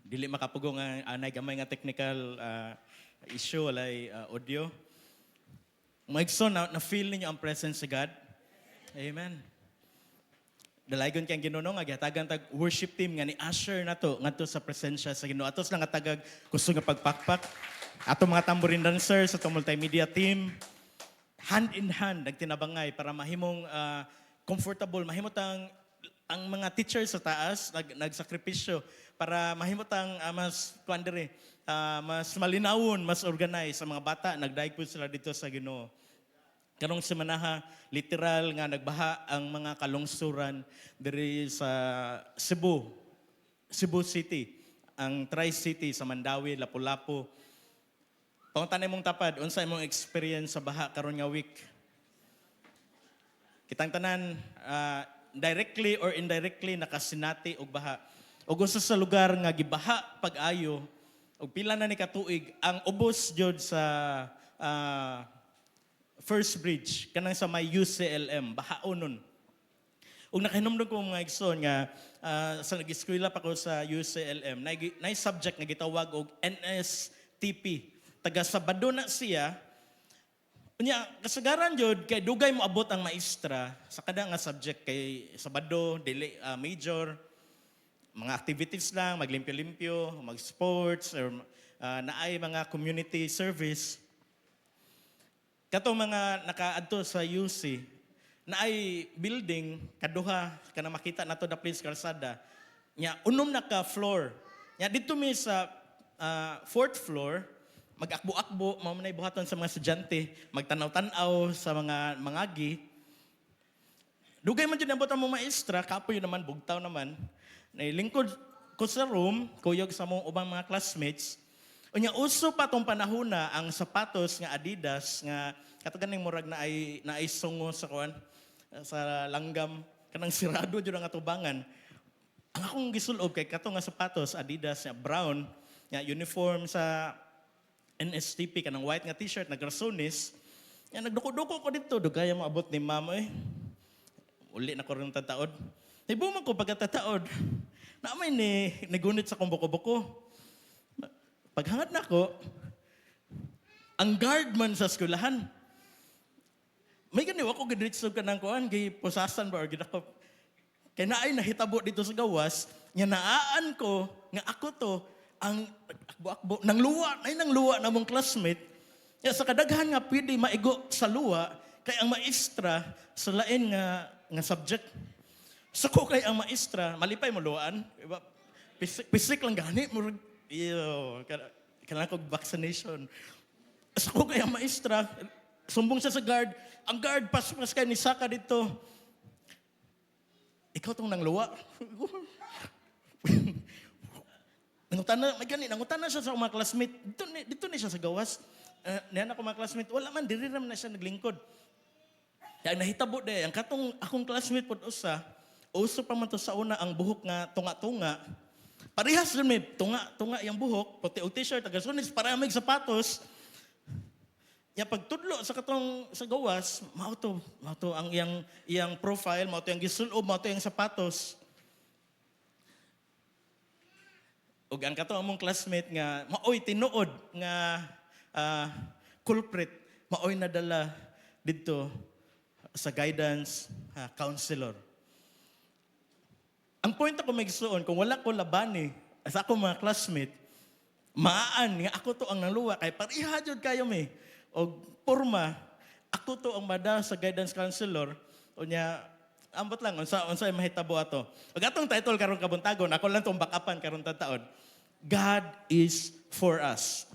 Dili makapugo nga anay gamay nga technical issue walay audio. Maigsoon na feel ninyo ang presence sa God. Amen. Dalaygon kang Ginoo nga gihatagan tag worship team nga ni Asher nato ngadto sa presensya sa Ginoo. Atos lang nga tagag gusto nga pagpakpak. Ato mga tambourine dancers sa multimedia team hand in hand nagtinabangay para mahimong comfortable, mahimot ang mga teachers sa taas nagsakripisyo para mahimot ang mas kuandere mas malinawon, mas organized sa mga bata nagdaig po sila dito sa Ginoo. Karong semanaha literal nga nagbaha ang mga kalungsuran diri sa Cebu City, ang Tri-City sa Mandawi, Lapu-Lapu. Panguntanay mong tapad, unsa imong experience sa baha karon nga week? Kitang tanan directly or indirectly nakasinati og baha. Ug usa sa lugar nga gibaha pag-ayo og pila na ni katuig ang ubos jud sa First Bridge kanang sa may UCLM bahaon nun. Ug nakahinumdum ko mga igsoon nga sa nag-eskwela pa ko sa UCLM na subject nga gitawag og NSTP. Taga Sabado na siya. Unya kasagaran jud kay dugay mo abot ang maestra sa kada nga subject kay Sabado dili major mga activities lang, maglimpyo-limpyo, mag-sports or naay mga community service. Katong mga nakaadto sa UC, naay building kaduha kana makita nato da place kalsada. Nya unom na ka floor. Nya dito mi sa fourth floor, mag-akbo-akbo, mao man buhaton sa mga estudyante, magtanaw-tanaw sa mga mangagi. Dugay man jud nabot ang mga maestra, kapoy naman bugtaw naman. Nailingkod ko sa room, kuyog sa mong ubang mga classmates. Unya uso pa tong panahona ang sapatos nga Adidas nga katuganing murag na ay sungo sa kuan sa langgam kanang sirado jud ang atubangan. Ang akong gisulob kay kato nga sapatos Adidas nga brown nga uniform sa NSTP kanang white nga t-shirt nagrasonis. Ya nagduko-duko ko dito dugay mo abot ni mama uli na ko rin tataod. Naibuman ko pagkatataod. Naamay ni nagunit sa kong buko-buko. Paghangad na ko, ang guard man sa skulahan. May ganiwa ko gidritso ka ng kuhan, kay posasan ba or ginakop. Kaya naay nahitabo dito sa gawas, nga naaan ko, nga ako to, ang akbo-akbo, nang luwa na mong classmate. Kaya sa kadaghan nga pwede maigo sa luwa, kay ang maestra sa lain nga subject. So ko kay ang maestra, malipay mo luwaan, pisik lang gani, kailangan ko vaccination. So ko kay ang maestra, sumbong siya sa guard, ang guard, pas kay ni Saka dito. Ikaw tong nangluwa. Nangutana siya sa mga classmate, dito ni siya sa gawas. Niyan ako mga classmate, wala man, diri naman na siya naglingkod. Kaya nahitabo de, ang katong akong classmate po uso pa man to sa una ang buhok nga tunga-tunga. Parehas rin may tunga yung buhok, puti og t-shirt, tagasunis, paramig sapatos. Ya pagtudlo sa katong sa gawas, mao to ang iyang profile, mao to yung gisulob, mao to yung sapatos. Ug ang katong among classmate nga maoy tinuod nga culprit, maoy nadala didto sa guidance counselor. Ang point ako magsuon, kung wala ko labani sa ako mga classmate, maan nga ako to ang naluwa, kay pariha jud kayo me. O porma, ako to ang mada sa guidance counselor, o niya, ambot lang, unsa mahitabo ato. Ug atong title karon kabuntagon, ako lang tong backupan karon taon. God is for us.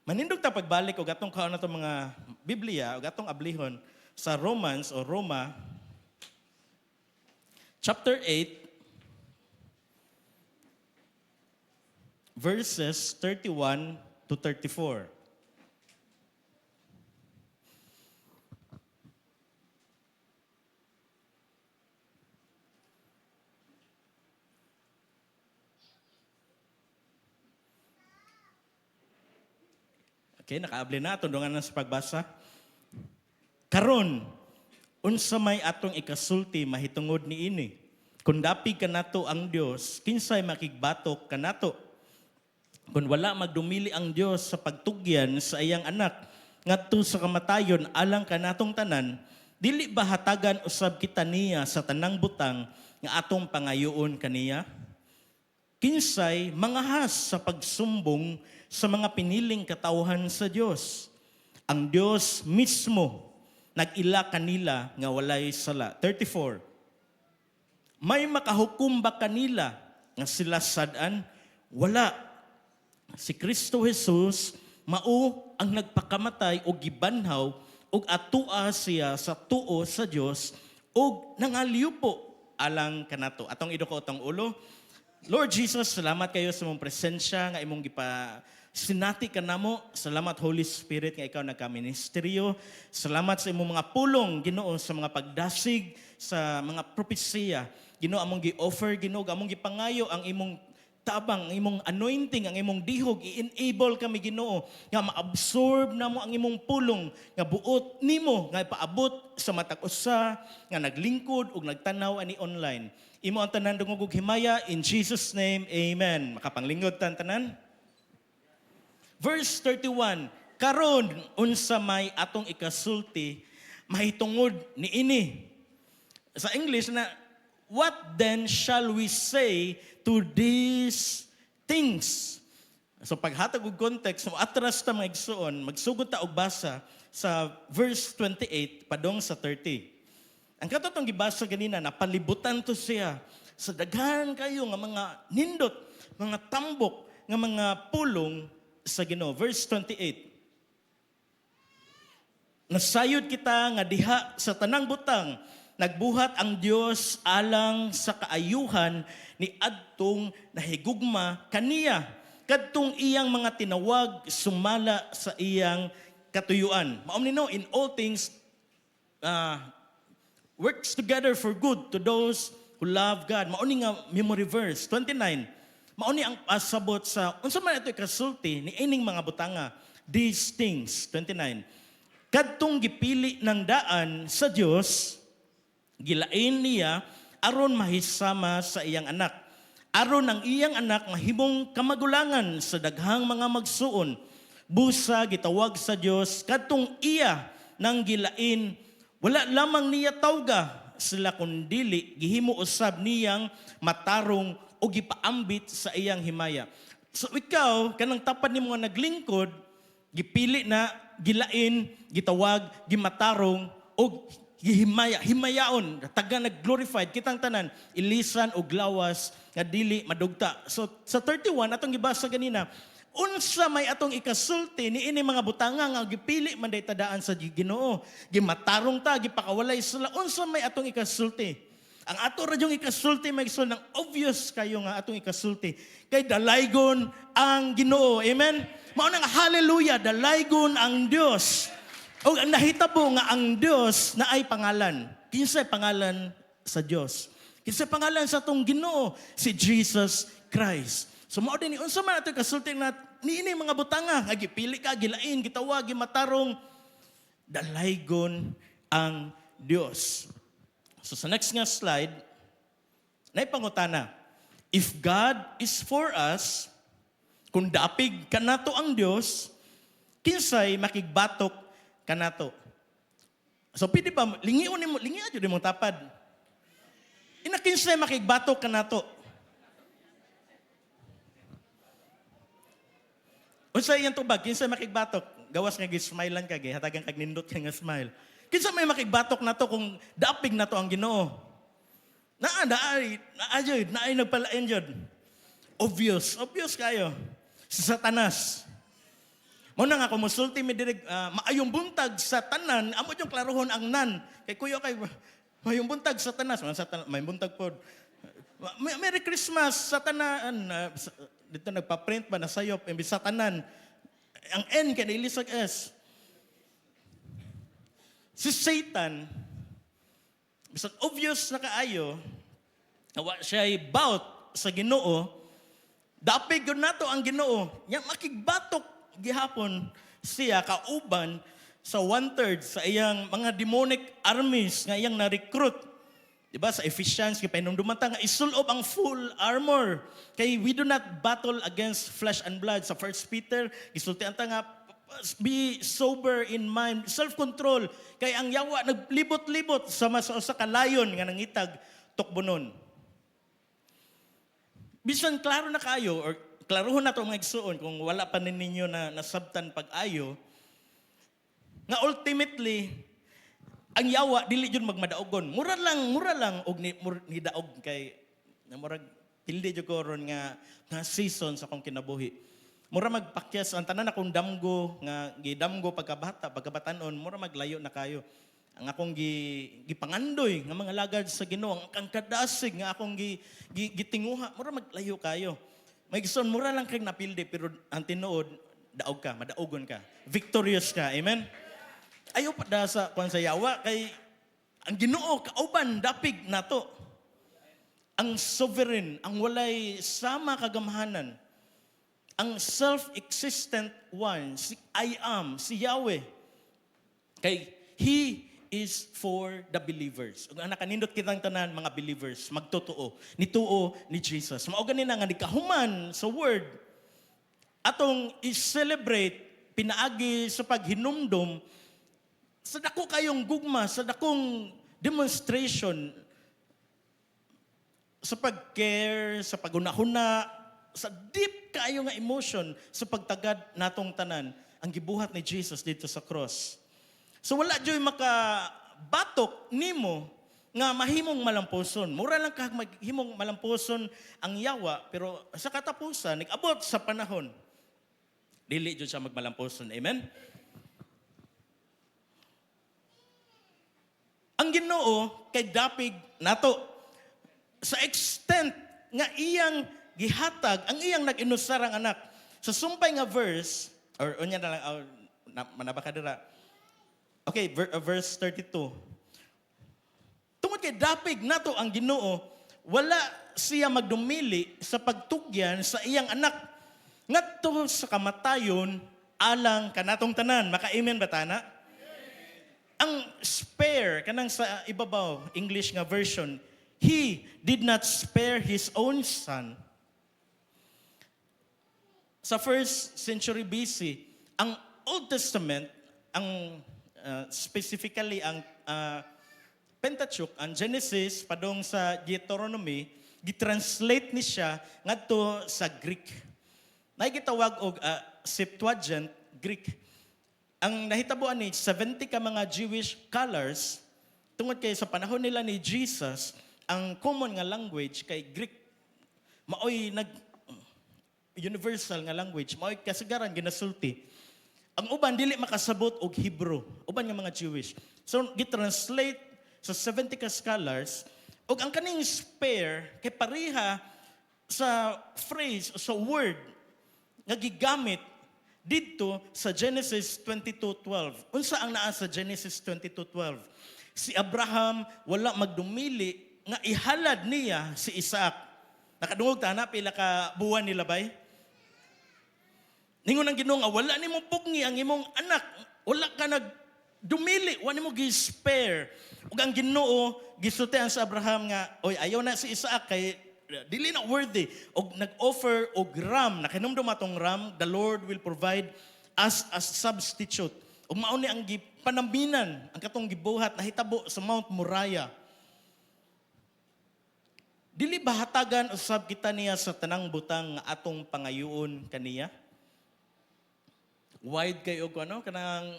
Manindog ta pagbalik og atong kaon nato mga Biblia, og atong ablihon sa Romans o Roma, Chapter 8, verses 31 to 34. Okay, nakaabli na. Tundungan na sa pagbasa. Karon, unsa may atong ikasulti mahitungod niini. Kung dapig kanato ang Dios, kinsay makigbatok kanato? Kung wala magdumili ang Dios sa pagtugyan sa iyang anak ngadto sa kamatayon alang kanatong tanan, dili ba hatagan usab kita niya sa tanang butang nga atong pangayoon kaniya? Kinsay mangahas sa pagsumbong sa mga piniling katawhan sa Dios? Ang Dios mismo nag-ila kanila nga walay sala. 34. May makahukom ba kanila nga sila sadan? Wala. Si Kristo Jesus mao ang nagpakamatay o gibanhaw o atua siya sa tuo sa Dios o nangaliw po alang kanato. Atong iduko atong ulo. Lord Jesus, salamat kayo sa mong presensya nga imong sinati ka namo. Salamat Holy Spirit nga ikaw nagka-ministeryo. Salamat sa imong mga pulong, Ginoo, sa mga pagdasig, sa mga propesiya. Ginoo, among gi-offer, Ginoo, among gipangayo ang imong tabang, ang imong anointing, ang imong dihog, i-enable kami, Ginoo, nga ma-absorb namo ang imong pulong, nga buot nimo, nga ipaabot sa matag usa, nga naglingkod ug nagtanaw ani online. Imo ang tanan dungog ug himaya, in Jesus name, amen. Makapanglingkod tanan. Verse 31, karon unsa may atong ikasulti mahitungod niini. Sa English na, what then shall we say to these things? So paghatag og context, mo atras ta mga igsoon, magsugod ta og basa sa verse 28 padong sa 30. Ang katotong gibasa ganina, napalibutan to siya sa daghan kayo nga mga nindot, mga tambok, nga mga pulong sa Ginoo. Verse 28. Nasayod kita nga diha sa tanang butang, nagbuhat ang Dios alang sa kaayuhan ni adtong nahigugma kaniya. Kadtong iyang mga tinawag sumala sa iyang katuyuan. Maom nino, in all things, works together for good to those who love God. Mauni nga memory verse 29. Mauni ang pasabot sa unsa man ito kasulti ni ining mga butanga. These things 29. Kadtong gipili ng daan sa Dios, gilain niya aron mahisama sa iyang anak. Aron ang iyang anak mahimong kamagulangan sa daghang mga magsuon. Busa gitawag sa Dios kadtong iya nang gilain. Wala lamang niya tawga sila kundili, gihimo usab niyang matarong o gipaambit sa iyang himaya. So ikaw, kanang tapat ni mga naglingkod, gipili na, gilain, gitawag, gimatarong, o himayaon, taga nag-glorified, kitang tanan, ilisan o glawas, nga dili madugta. So sa 31, atong gibasa ganina, unsa may atong ikasulti ni ini mga butanga nga gipili man day tadaan sa Ginoo, gimatarong ta, gipakawalay sila, unsa may atong ikasulti? Ang ato ra yung ikasulti may igsoon ng obvious kayo nga atong ikasulti kay dalaygon ang Ginoo. Amen. Mao nang hallelujah, dalaygon ang Dios. O nahitabo nga ang Dios na ay pangalan. Kinsay pangalan sa Dios? Kinsay pangalan sa atong Ginoo? Si Jesus Christ. So mao din unsa man ato kasulti na niini mga butanga nga gipili ka, gilain, gitawag, gimatarong, dalaygon ang Dios. So sa next nga slide, naipangutana, if God is for us, kung dapig kanato ang Dios, kinsay makigbatok kanato? So pwede pa, lingion jud imong tapad. Ina kinsay makigbatok kanato? Unsa iyang tubag, kinsa makigbatok? Gawas nga gismilean ka, hatagan kag nindot ka nga smile. Kinsa may makigbatok na to kung dapig na to ang Ginoo? Naay nagpalain jud. Obvious kayo. Si Satanas. Mo na nga kumusulti mi direk maayong buntag sa tanan, amo yung klarohon ang nan. Kay kuyo kay maayong buntag sa tanas, may buntag pod. Merry Christmas sa tanan. Dito nagpa-print ba na sayop imbis sa tanan. Ang N kay nilisag S. Si Satan, bisag obvious na kaayo, na siya ay bout sa Ginoo, dapig yun nato ang Ginoo. Nya makigbatok gihapon siya kauban sa 1/3 sa iyang mga demonic armies nga iyang na-recruit Diba sa Ephesians, kay pahinumdumanta nga isulob ang full armor. Kay we do not battle against flesh and blood. Sa 1 Peter, gisultian ta nga, be sober in mind, self-control. Kay ang yawa naglibot-libot sa sa kalayon nga nangitag tukbonon. Bisan klaro na kayo, or klarohon na ito mga igsuon, kung wala pa ninyo na nasabtan pag-ayo, nga ultimately, ang yawa dili jud magmadaogon. Mura lang og ni daog kay murag tildi jud ko ron nga season sa akong kinabuhi. Mura magpakyas ang tanan akong damgo nga gidamgo pagkabatanon, mura maglayo na kayo. Ang akong gipangandoy nga mga lagad sa Ginoo, ang kadasig nga akong gitinguha, mura maglayo kayo. May gison mura lang kay napildi pero ang tinuod daog ka, madaogon ka. Victorious ka. Amen. Ayaw pa da sa kung sa yawa kay ang Ginoo kauban dapig nato. Ang sovereign, ang walay sama kagamhanan. Ang self-existent one, si I am, si Yahweh. Kay He is for the believers. Ug ang nakanindot kitang tanan mga believers, magtotoo, nituo ni Jesus. Mao ganin nga nikahuman sa word atong i-celebrate pinaagi sa paghinumdom sa dako kayong gugma, sa dakong demonstration, sa pag-care, sa pagunahuna, sa deep kayo nga emotion, sa pagtagad natong tanan, ang gibuhat ni Jesus dito sa cross. So wala joy makabatok nimo nga mahimong malamposon. Mura lang kag maghimong malamposon ang yawa, pero sa katapusan, nag-abot sa panahon, dili jud siya magmalamposon. Amen? Ang Ginoo kay dapig nato sa extent nga iyang gihatag ang iyang nag-inusar ang anak. Sa sumpay nga verse or unya na lang manabaka dira. Okay, verse 32. Tungod kay dapig nato ang Ginoo, wala siya magdumili sa pagtugyan sa iyang anak ngadto sa kamatayon alang kanatong tanan. Maka-amen ba tana? Ang spare, kanang sa ibabaw, English nga version, He did not spare His own Son. Sa 1st century BC, ang Old Testament, ang specifically ang Pentateuch, ang Genesis, padong sa Deuteronomy, gitranslate ni siya ngadto sa Greek. Naigitawag og Septuagint, Greek. Ang nahitabuan ni 70 ka mga Jewish scholars tungod kay sa panahon nila ni Jesus, ang common nga language kay Greek. Maoy universal nga language, maoy kasagaran ginasulti. Ang uban dili makasabot og Hebrew, uban nga mga Jewish. So gitranslate sa 70 ka scholars og ang kaning spare kay pareha sa phrase, sa word nga gigamit dito sa Genesis 22:12. Unsa ang naa sa Genesis 22:12? Si Abraham wala magdumili nga ihalad niya si Isaac. Nakadungog ta na pila ka buwan nila bay? Ningon ang Ginoo nga wala nimo pugni ang imong anak. Wala ka nagdumili, wala nimo gi-spare. Ug ang Ginoo gisultian sa Abraham nga, oy ayaw na si Isaac kay dili na worthy. Og nag-offer og ram, nakinumdum atong ram, the Lord will provide as a substitute. Og mao ni ang gipanambinan, ang katong gibuhat nahitabo sa Mount Moriah. Dili ba hatagan usab kita niya sa tanang butang nga atong pangayoon kaniya? Wide kayo ko ano kanang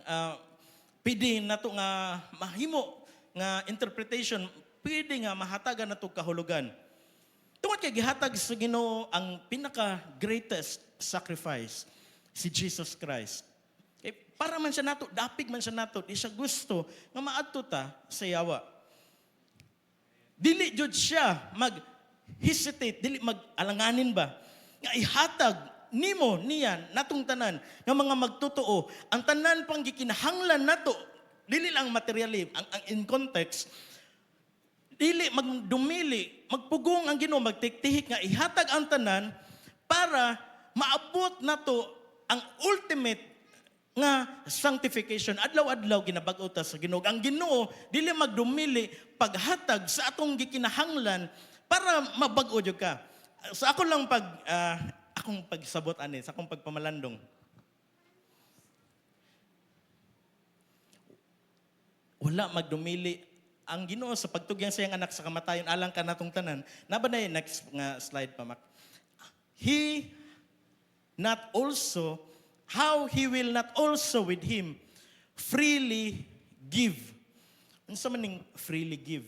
pwede nato nga mahimo nga interpretation, pwede nga mahatagan nato kahulugan. Tungod kay gihatag sa Ginoo ang pinaka-greatest sacrifice, si Jesus Christ. Okay? Para man siya nato, dapig man siya nato, di siya gusto nga maadto ta sa yawa. Dili jud siya mag-hesitate, dili mag-alanganin ba? Nga ihatag nimo niya natong tanan nga mga magtotoo, ang tanan pang gikinahanglan nato, dili lang materially, ang in context, dili magdumili, magpugong ang Ginoo, magtiktihik nga ihatag ang tanan para maabot nato ang ultimate nga sanctification adlaw-adlaw ginabag-o ta sa Ginoo. Ang Ginoo dili magdumili paghatag sa atong gikinahanglan para mabag-o jud ka. Sa ako lang akong pagsabot ani sa akong pagpamalandong. Wala magdumili ang Ginoo sa pagtugyang sa iyang anak sa kamatayon alang kanatong tanan. Nabanay next nga slide pa mak. He not also, how he will not also with him freely give. Unsa man ning freely give?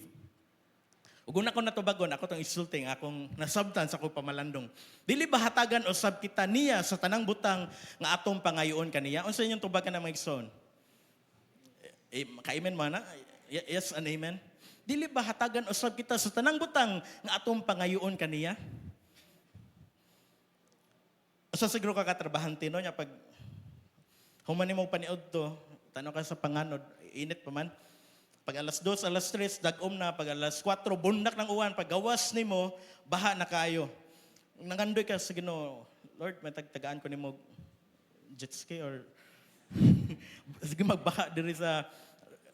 Ug una ko natubagon, ako tong isulting, akong nasabtan sa akong pamalandong. Dili ba hatagan usab kita niya sa tanang butang nga atong pangayoon kaniya? Unsa inyong tubagan na mga igsoon? Ka-amen man na? Yes and amen? Dili ba hatagan usab kita sa tanang butang nga atong pangayoon kaniya? So siguro ka katrabahante no, niya pag human mo paniod to, tanaw ka sa panganod, init pa man. Pag alas 2, alas 3, dagom na. Pag alas 4, bundak ng uwan. Pag gawas ni mo, baha na kayo. Nangandoy ka sa Ginoo, Lord, matagtagaan ko ni mo jet ski or sige magbaha diri sa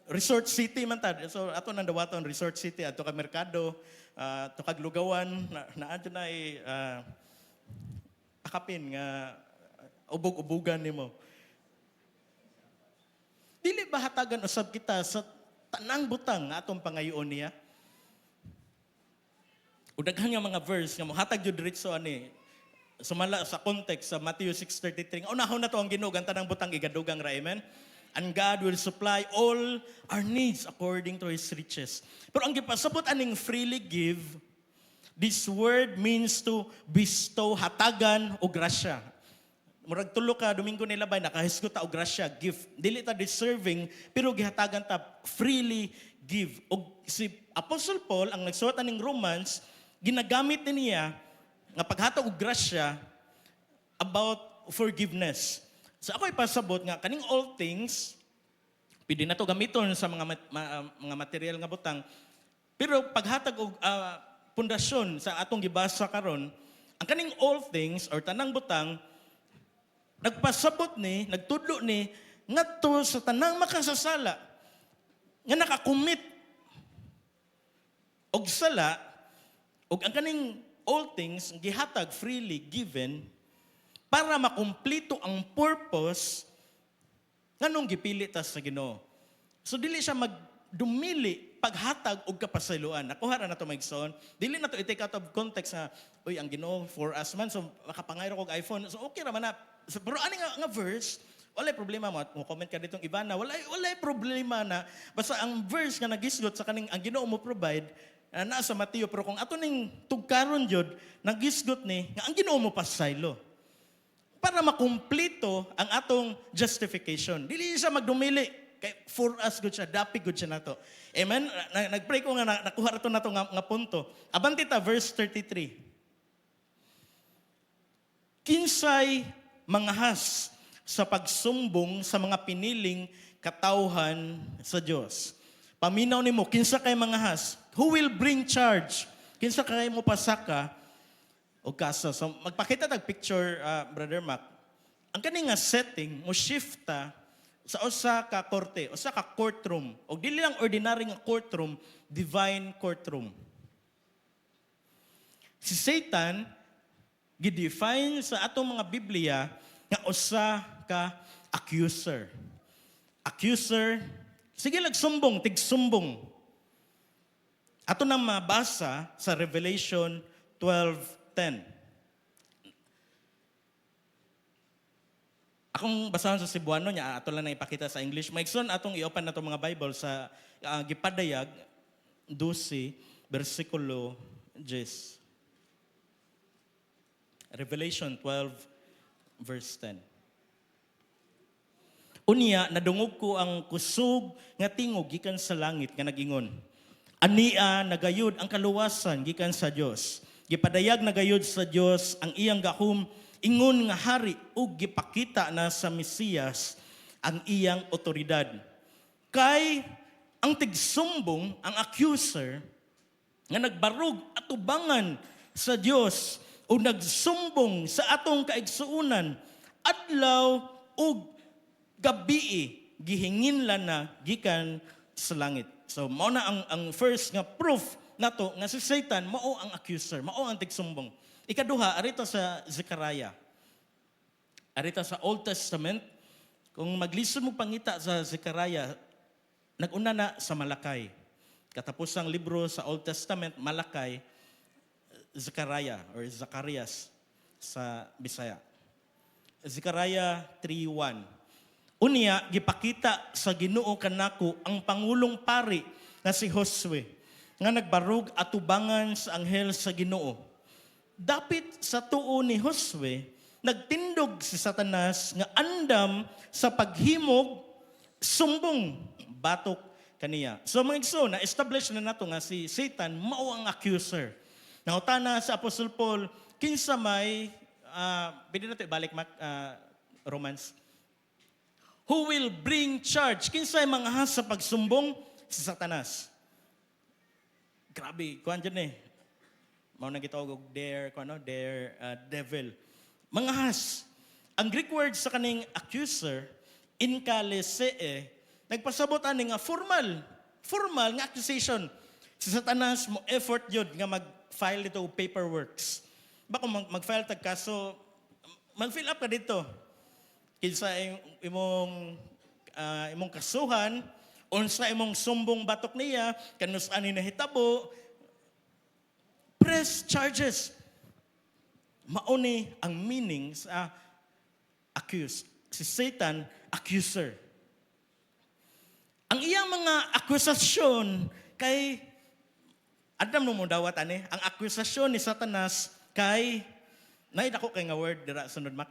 Resort City man tad. So ato nang dawaton Resort City, ato ka merkado, ato kag lugawan, naadto na akapin nga ubog-ubugan nimo. Dili ba hatagan usab kita sa tanang butang nga atong pangayoon niya? O daghan nga mga verse nga mohatag jud diretso ani. Sumala sa context sa Matthew 6:33. Unahon na to ang Ginoo ang tanang butang igadugang ra, amen. And God will supply all our needs according to His riches. Pero ang gipasabot aning freely give, this word means to bestow, hatagan o grasya. Murag tulo ka Domingo nilabay nakahisgot ta og grasya, gift. Dili ta deserving pero gihatagan ta freely give. Og si Apostle Paul ang nagsulat aning Romans, ginagamit niya nga paghatag og grasya about forgiveness. So ako ipasabot nga kaning all things pwede na to gamiton sa mga material nga butang. Pero paghatag og pundasyon sa atong gibasa karon, ang kaning all things or tanang butang nagpasabot ni, nagtudlo ni ngadto sa tanang makasasala nga nakakumit og sala og ang kaning all things gihatag freely given para makumpleto ang purpose nganong gipili ta sa Ginoo. So dili siya magdumili paghatag og kapasayloan. Nakuha ra na to maigsoon. Dili na to i-take out of context nga uy ang Ginoo for us man so makapangayro kog iPhone. So okay ra man na. So, pero ani nga verse, walay problema mo comment ka ditong iba na walay problema na basta ang verse nga nagisgot sa kaning ang Ginoo mo provide naa sa Mateo pero kung ato ning tugkaron jud nagisgot ni nga ang Ginoo mo pasaylo para makumpleto ang atong justification. Dili siya magdumili kay for us good siya, dapig good siya nato. Amen. Nagpray ko nga nakuha na to nga punto. Abanti ta verse 33. Kinsay manghas sa pagsumbong sa mga piniling katawhan sa Dios. Paminaw nimo kinsa kay manghas? Who will bring charge? Kinsa kay mo pasaka o kaso? So magpakita tag picture Brother Mac. Ang kani nga setting mo shifta sa usa ka korte, usa ka courtroom. O dili lang ordinary nga courtroom, divine courtroom. Si Satan gidefine sa atong mga Biblia nga usa ka accuser. Accuser, sige lagsumbong, tigsumbong. Ato nang mabasa sa Revelation 12:10. Akong basahan sa Cebuano niya, ato lang na ipakita sa English. Maigsoon atong i-open na itong mga Bible sa Gipadayag 12, versikulo 10. Revelation 12, verse 10. Unya, nadungog ko ang kusog nga tingog gikan sa langit nga nagingon. Ania nagayud ang kaluwasan gikan sa Dios. Gipadayag nagayud sa Dios ang iyang gahom ingon nga hari ug gipakita na sa Mesiyas ang iyang otoridad. Kay ang tigsumbong, ang accuser nga nagbarug atubangan sa Dios o nagsumbong sa atong kaigsuunan adlaw ug gabi gihingin lang na gikan sa langit. So mao na ang first nga proof nato nga si Satan mao ang accuser, mao ang tigsumbong. Ikaduha arito sa Zechariah. Arito sa Old Testament, kung maglisod mo pangita sa Zechariah, nag-una na sa Malakay. Katapusang libro sa Old Testament, Malakay, Zechariah or Zacarias sa Bisaya. Zechariah 3:1. Unya gipakita sa Ginoo kanako ang pangulong pari nga si Josue nga nagbarug atubangan sa anghel sa Ginoo. Dapit sa tuo ni Josue, nagtindog si Satanas nga andam sa paghimog sumbong batok kaniya. So mga igsoon, na-establish na nato nga si Satan mao ang accuser. Nangutana sa Apostle Paul, kinsa may pwede natin ibalik Romans. Who will bring charge? Kinsay mga has sa pagsumbong? Si Satanas. Grabe, kuhan dyan eh. Mao na gitawag og devil. Mga has. Ang Greek word sa kaning accuser, inkalesee, nagpasabot ani nga formal nga accusation. Si Satanas mo effort yun nga mag-file dito paperworks. Baka mag-file tag kaso, mag-fill up ka dito. Kinsa imong kasuhan, unsa imong sumbong batok niya, kanus-ani nahitabo, press charges. Mauni ang meaning sa accuse. Si Satan, accuser. Ang iyang mga akusasyon kay Adam mo dawat ani, ang akusasyon ni Satanas kay dako kay nga word dira sunod mak.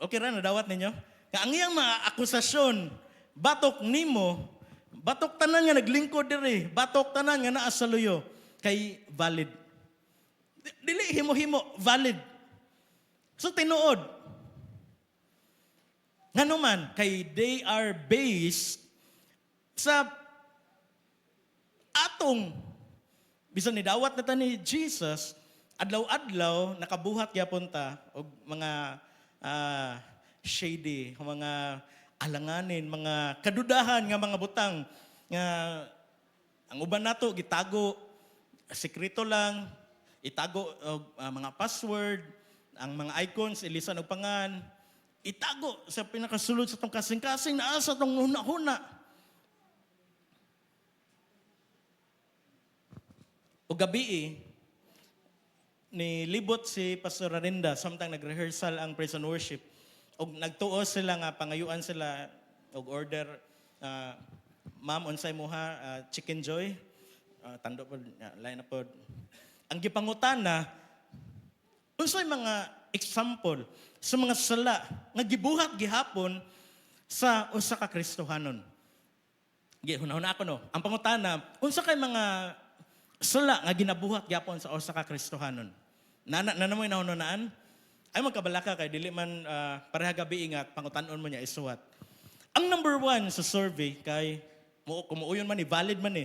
Okay ra nadawat ninyo? Nga ang iyang mga akusasyon, batok nimo, batok tanan nga naglingkod diri, batok tanan nga naa sa luyo, kay valid. Dili himo-himo, valid. So tinuod. Ngano man, kay they are based sa atong bisan ni dawat na ta ni Jesus, adlaw-adlaw nakabuhat gyapon ta og mga shady, mga alanganin, mga kadudahan nga mga butang nga ang uban nato gitago, sekreto lang, itago mga password, ang mga icons ilisan og pangan, itago sa pinakasulod sa tong kasing-kasing naa sa tong huna-huna. O gabi ni libot si Pastor Arinda samtang nag-rehearsal ang praise and worship og nagtuo sila nga pangayuan sila og order ma'am unsay mo ha chicken joy tando pod line pod ang gipangutana unsay mga example sa mga sala nga gibuhat gihapon sa usa ka Kristohanon. Hunahuna ako no. Ang pangutana unsa kay mga sala nga ginabuhat gyapon sa usa ka Kristohanon. Nanamoy nahununaan? Ay magkabalaka kay dili man pareha gabi ingat pangutan-on mo niya isuwat. Ang number 1 sa survey kay kumuuyon man valid man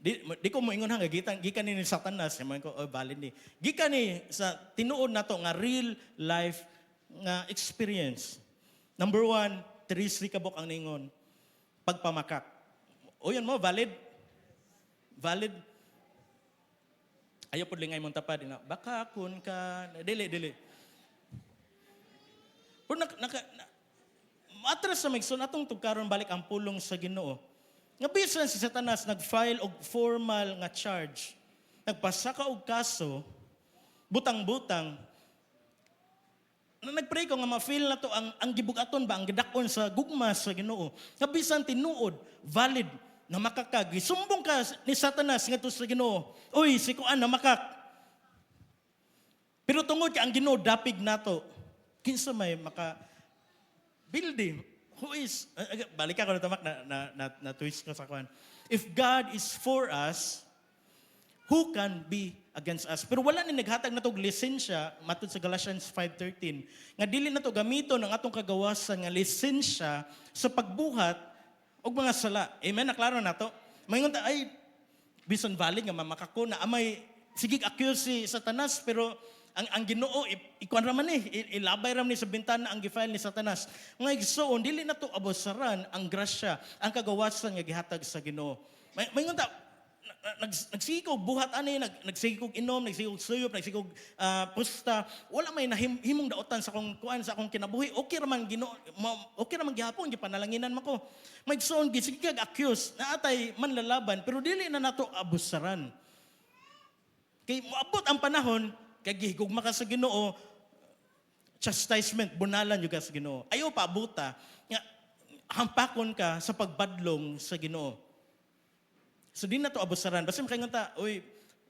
Di ko moingon hanga gikan ni Satanas, man ko valid ni. Gikan ni sa tinuod nato nga real life nga experience. Number 1, Teresa kabok ang ningon. Pagpamakak. Uyon mo valid? Valid? Ayaw po lingay mong tapad. Baka kun ka... Dili. Pero matras sa magsun, atong tugkaron balik ang pulong sa Ginoo. Nga bisan si Satanas nag-file og formal nga charge. Nagpasaka og kaso, butang-butang. Nagpray ko nga ma-feel na to ang gibugaton ba, ang gidakon sa gugma sa Ginoo. Nga bisan tinuod, valid, na makakag. Sumbong ka ni Satanas nga to sa Ginoo. Uy, si kuan na makak. Pero tungod ka ang Ginoo dapig nato. Kinsa may maka building. Who is balik ako na tamak na twist ko sa kuan. If God is for us, who can be against us? Pero wala ni naghatag na tog lisensya matud sa Galatians 5:13 nga dili na to gamiton ang atong kagawasan nga lisensya sa pagbuhat og mga sala. Amen, naklaro na to. Mayngon ta ay bisan valid nga mamakako na amay sigig accuse si Satanas pero ang Ginoo ikuan ra man ni ilabay ra ni sa bintana ang gifile ni Satanas. Mga igsoon dili na to abusaran ang grasya, ang kagawasan nga gihatag sa Ginoo. May ngunta nagsikog buhat ani nagsikog inom, nagsikog suyop, nagsikog pusta, wala may nahimong daotan sa akong kuan sa akong kinabuhi. Okay ra man Ginoo, okay ra man gihapon gipanalanginan mako. May igsoon gisigag accuse na atay manlalaban pero dili na nato abusaran. Kay moabot ang panahon kay gihigugma ka sa Ginoo, chastisement bunalan jud ka sa Ginoo. Ayaw pa abuta nga hampakon ka sa pagbadlong sa Ginoo. So di na to abusaran. Basta makinganta, oy,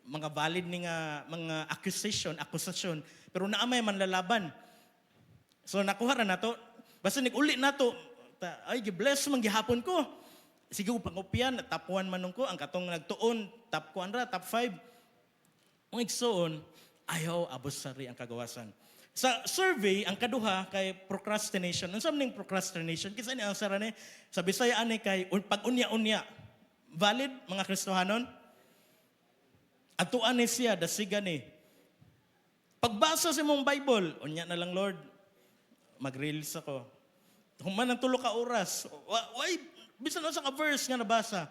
mga valid ni nga mga akusasyon, pero naamay manlalaban. So nakuha ra nato. Basta niguli nato, ay gi-bless man gihapon ko. Sige pangopyan, top 1 manong ko ang katong nagtuon, top 1 ra, top 5. Ang igsoon, ayaw abusari ang kagawasan. Sa survey, ang kaduha kay procrastination. Ano sabi ng procrastination? Kasi ang answer ni, sa Bisaya ani kay pag-unya-unya. Valid, mga Kristohanon? Atuan ni siya, dasigan ni. Pagbasa sa mong Bible, unya na lang Lord, mag-release ako. Human ng 3 ka oras. Why? Bisan sa ka-verse nga nabasa.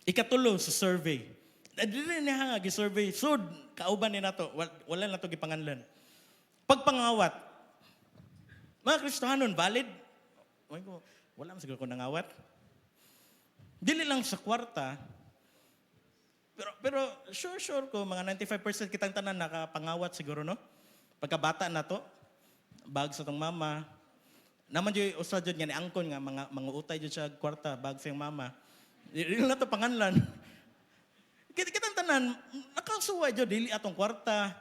Ikatulo sa survey. Dili niya nga gi-survey. Sud, kauban ni nato. Wala na to gipanganlan. Pagpangawat. Mga Kristohanon, valid? Wala man siguro ko nangawat. Dili lang sa kwarta. Pero sure ko, mga 95% kitang tanan nakapangawat siguro, no? Pagkabata na to, bag sa tong mama. Naman yung usad yun nga ni angkon nga, mga utay yun siya kwarta, bag sa yung mama. Dili na to panganlan. Kitang tanan, nakasuwa dyan, dili atong kwarta.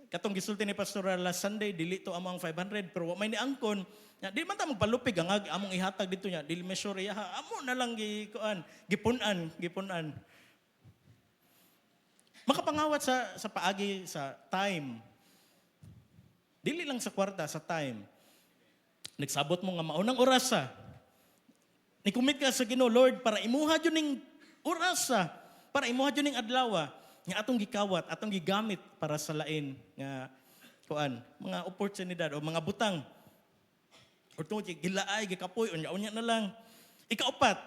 Katong gisulti ni Pastor last Sunday, dili to among 500, pero may ni angkon, di man ta magpalupig ang among ihatag dito niya, dili measure iya, amo na lang gipunan. Makapangawat sa paagi sa time. Dili lang sa kwarta, sa time. Nagsabot mo nga maunang orasa. Nikumit ka sa Ginoo, Lord, para imuha dyan ning orasa, para imuha dyan ning adlawa, nga atong gikawat, atong gigamit para sa lain nga mga oportunidad o mga butang. O itong gilaay, gikapoy, unya-unya na lang. Ikaapat,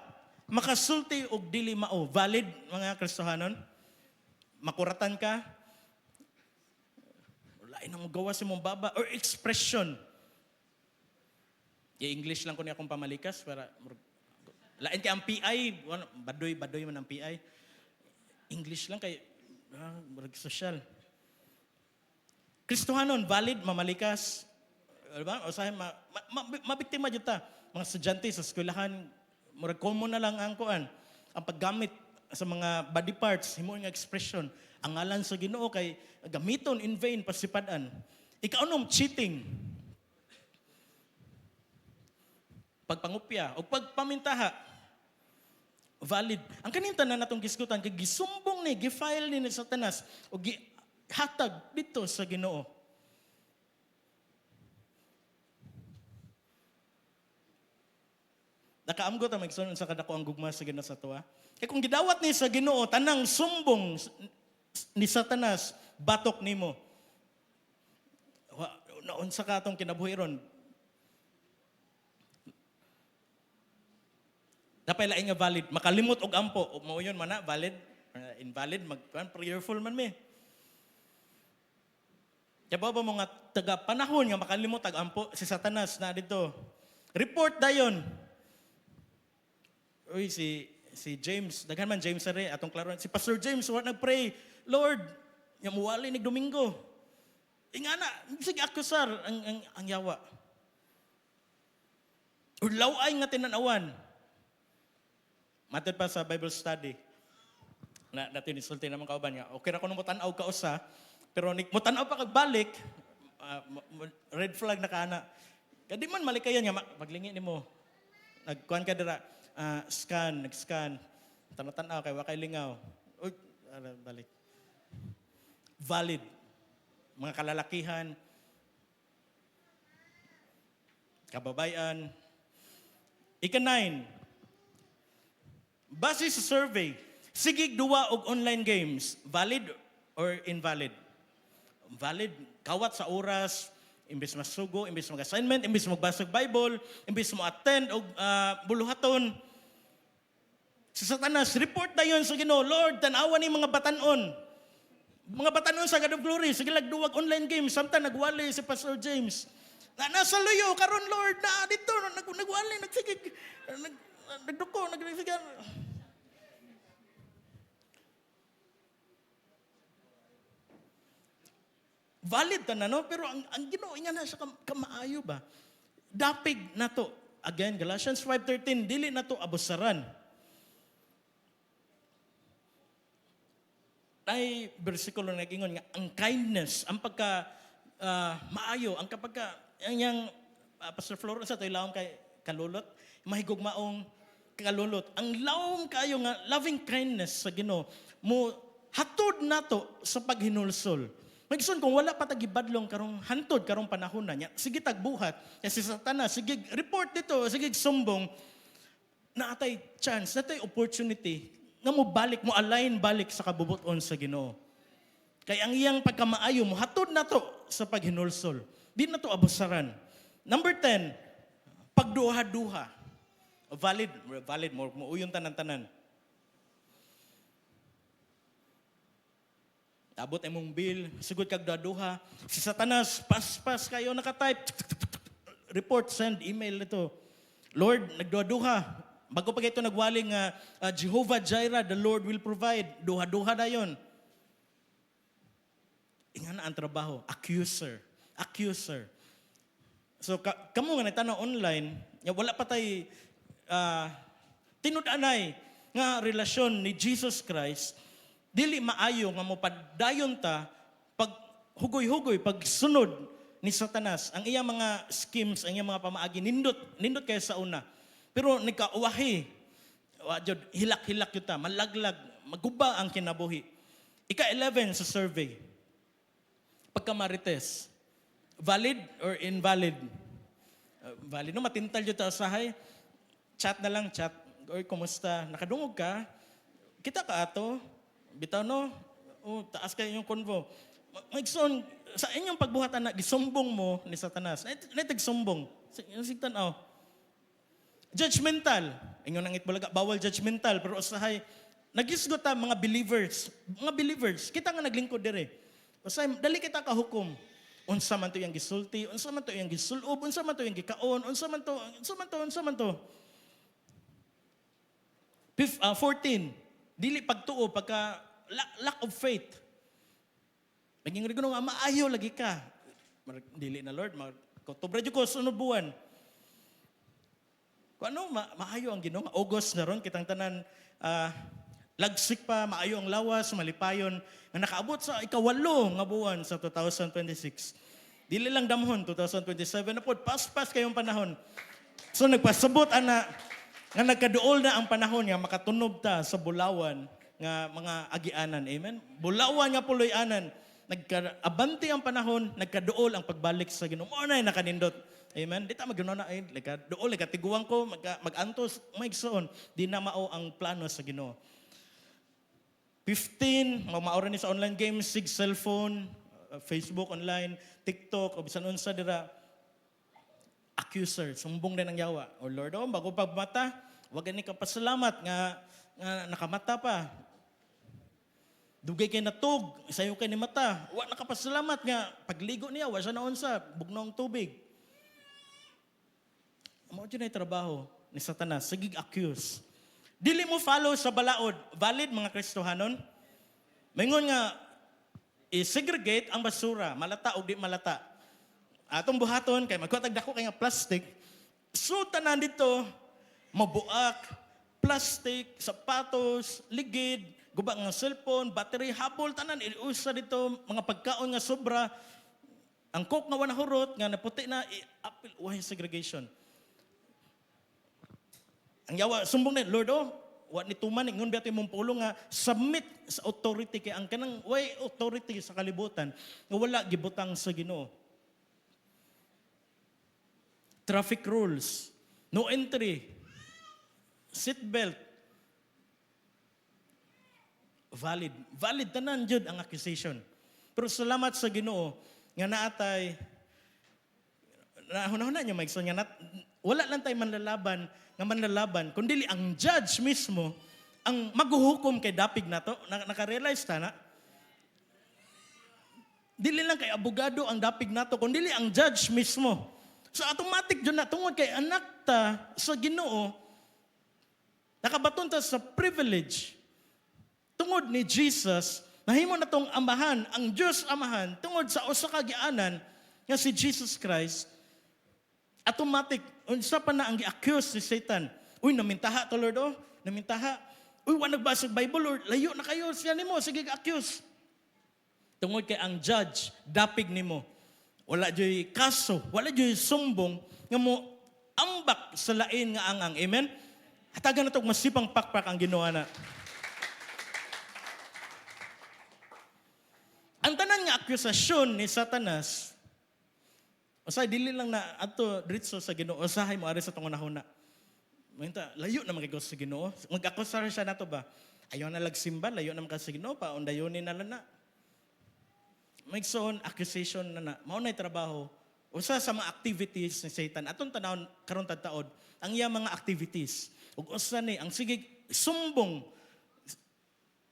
makasulti og dili mao. Valid, mga Kristohanon? Makuratan ka? Lain ang gawa sa mong baba. Or expression. I-English lang ko niya akong pamalikas para lain kay ang PI, badoy man ang PI. English lang kay social. Kristohanon, valid, mamalikas. Diba? O sahin, mabiktima dyan ta. Mga estudyante sa eskwelahan, murag common na lang ang paggamit sa mga body parts, himo nga expression. Ang ngalan sa Ginoo kay gamiton in vain, pasipadan. Ikaunom, cheating. Pagpangupya o pagpamintaha. Valid. Ang kaninta na natong gisgutan, kay gisumbong ni, gifile ni Satanas, o gihatag dito sa Ginoo. Nakaamgot ang magsunon sa kadako ang gugma sa Ginoo sa tuwa. Kaya kung gidawat ni sa Ginoo, tanang sumbong ni Satanas, batok nimo. Naunsa ka atong kinabuhi ron. Napay laing nga valid. Makalimot og ampo. Mao yun man na, valid. Invalid, prayerful man mi. Kaya ba mo nga taga panahon nga makalimot og ampo si Satanas na dito. Report dayon. Uy, si James, daghan man James are atong klaro. Si Pastor James nagpray, Lord, nga muwali nig Domingo. Ingana, sige akusar ang yawa. Ulaway nga tinanawan. Matod pa sa Bible study. Natin isulti naman kauban nga. Okay ra ko nung mutanaw ka usa, pero mutanaw pa kagbalik, red flag na kana. Kadi man malikayan nga maglingi nimo. Nagkuan ka dira, nag-scan. Tanaw kay wa kay lingaw. Uy, balik. Valid. Mga kalalakihan, kababayan. Ika-9, base sa survey, Sige duwa og online games, valid or invalid? Valid, kawat sa oras, imbes masugo, imbes mag-assignment, imbes magbasa og Bible, imbes mo attend og buluhaton. Si Satanas, report na yun sa Ginoo, Lord, tanawa ni mga batanon. Mga batanon sa God of Glory, sige lagduwag online games, samtang nagwali si Pastor James. Nasa luyo, karon Lord, na dito, nagwali, nagsigig, nagduko, nagsigan. Valid ta na, no? Pero ang Ginoo nga na siya kamaayo ba? Dapig na to. Again, Galatians 5:13, dili na to abusaran. Ay bersikulo na gingon nga ang kindness, ang pagka maayo, ang kapagka yang Pastor Florence sa toy lawom kay kalulot, mahigugmaong kalulot. Ang lawom kayo nga loving kindness sa Ginoo mo hatod nato sa paghinulsol. Magison kung wala pa tagibadlong karong hantod karong panahon na niya, sige tagbuhat. Kasi Satanas, sige report dito, sige sumbong, naatay chance, natay opportunity nga mo balik, mo align balik sa kabubuton sa Ginoo. Kaya ang iyang pagkamaayo mo, hatod na to sa paghinulsol. Di na to abusaran. Number 10, pagduha-duha. Valid, mo uyong tanan-tanan. Abot imong bill, sugod kag duha. Si Satanas, pas kayo nakatype. Report, send, email ito. Lord, nagduha-duha. Bago pa ito nagwaling Jehovah Jireh, the Lord will provide. Duha-duha na yun. Inga na ang trabaho. Accuser. So, kamo nga nagtanaw online, wala pa tayo tinud-anay nga relasyon ni Jesus Christ, dili maayo nga mo padayon ta pag hugoy-hugoy, pag sunod ni Satanas. Ang iyang mga schemes, ang iyang mga pamaagi, nindot kayo sa una. Pero nikauwahi, hilak-hilak yun ta, malaglag, maguba ang kinabuhi. Ika-11 sa survey. Pagkamarites, valid or invalid? Valid. No, matintal yun ta usahay. Chat na lang, chat. Oy, kumusta? Nakadungog ka? Kita ka ato? Bitaw no? O, taas kayo yung convo. Magson, sa inyong pagbuhatan na, gisumbong mo ni Satanas. Naitagsumbong. Sigtan, judgmental. Ingon nang itbulaga, bawal judgmental. Pero usahay, nagisgot ta mga believers. Mga believers, kita nga naglingkod dire. Usahay, dali kita kahukom. Unsa man to yung gisulti, unsa man to yung gisulob, unsa man to yung gikaon, unsa man to. 14, dili pagtuo, pagka lack of faith. Naging rigono nga, maayo lagi ka. Dili na Lord, kutubra dyo ko sunod buwan. Kung ano, maayo ang Ginoo. August na ron, kitang tanan, lagsik pa, maayo ang lawas, malipayon, na nakaabot sa ikawalo nga buwan sa 2026. Dili lang damhon, 2027 na po, pas-pas kayong panahon. So nagpasabot, nga nagkaduol na ang panahon nga makatunob ta sa bulawan nga mga agianan. Amen? Bulawan nga puloy anan. Nagkaabante ang panahon, nagkaduol ang pagbalik sa Ginoo. Mo na nakanindot. Amen. Di ta magano ay dool tiguang ko magantos maigsoon di na mao ang plano sa Ginoo. 15 maura ni sa online games, sig cellphone, Facebook online, TikTok o bisan unsa dira. Accuser, sumbong din ang yawa. O Lord, bago pagmata, wag gani ka pasalamat nga nakamata pa. Dugay kay natug, isayo kay ni mata. Wa nakapasalamat nga pagligo niya, wa siya naon sa bugnong tubig. Mao dyan ay trabaho ni Satanas, sagig accuse. Dili mo follow sa balaod. Valid mga Kristohanon? Maingon nga, i-segregate ang basura, malata o di malata. Atong buhaton, kay magkatag dako kay nga plastic, so tanan dito, mabuak, plastic, sapatos, ligid, guba nga cellphone, battery, habol, tanan, iusa dito, mga pagkaon nga sobra, ang coke nga wanahurot, nga naputi na, why segregation? Ang yawa, sumbong na, Lord, wa ni tuman, ingon biya mong pulong nga, submit sa authority, kay ang kanang way authority sa kalibutan, nga wala gibutang sa Ginoo. Traffic rules, no entry, seatbelt, Valid tanan jud ang accusation. Pero salamat sa Ginoo nga naatay hunahuna niyo maigsoon nga wala lang tay manlalaban kundi ang judge mismo ang maghuhukom kay dapig nato. Naka-realize ta na? Dili lang kay abogado ang dapig nato kundi ang judge mismo. So automatic jud na tungod kay anak ta sa Ginoo nakabaton ta sa privilege tungod ni Jesus. Nahimo na tong amahan, ang Diyos amahan, tungod sa usa ka gianan nga si Jesus Christ, automatic, unsa pa na ang gi-accuse ni Satan. Uy, namintaha to Lord, namintaha. Uy, wa nagbasa sa Bible, Lord, layo na kayo, siya nimo, sige gi-accuse. Tungod kay ang judge, dapig nimo. Wala joy kaso, wala joy sumbong, nga mo ambak sa lain nga angang. Amen? Hatagan na to, masipang pakpak ang ginawa na. Ang tanan nga akusasyon ni Satanas, usay dili lang na ato diretso sa Ginoo, usahay mo ari sa tong unahuna. Minta layo na magigos sa Ginoo. Mag-akusar siya nato ba? Ayaw na lagsimba, layo na sa Ginoo pa undayonin na lang na. Maigsoon accusation na mao nay trabaho. Usa sa mga activities ni Satan atong tanawon karon taud ang iya mga activities. Ug usa ni ang sige sumbong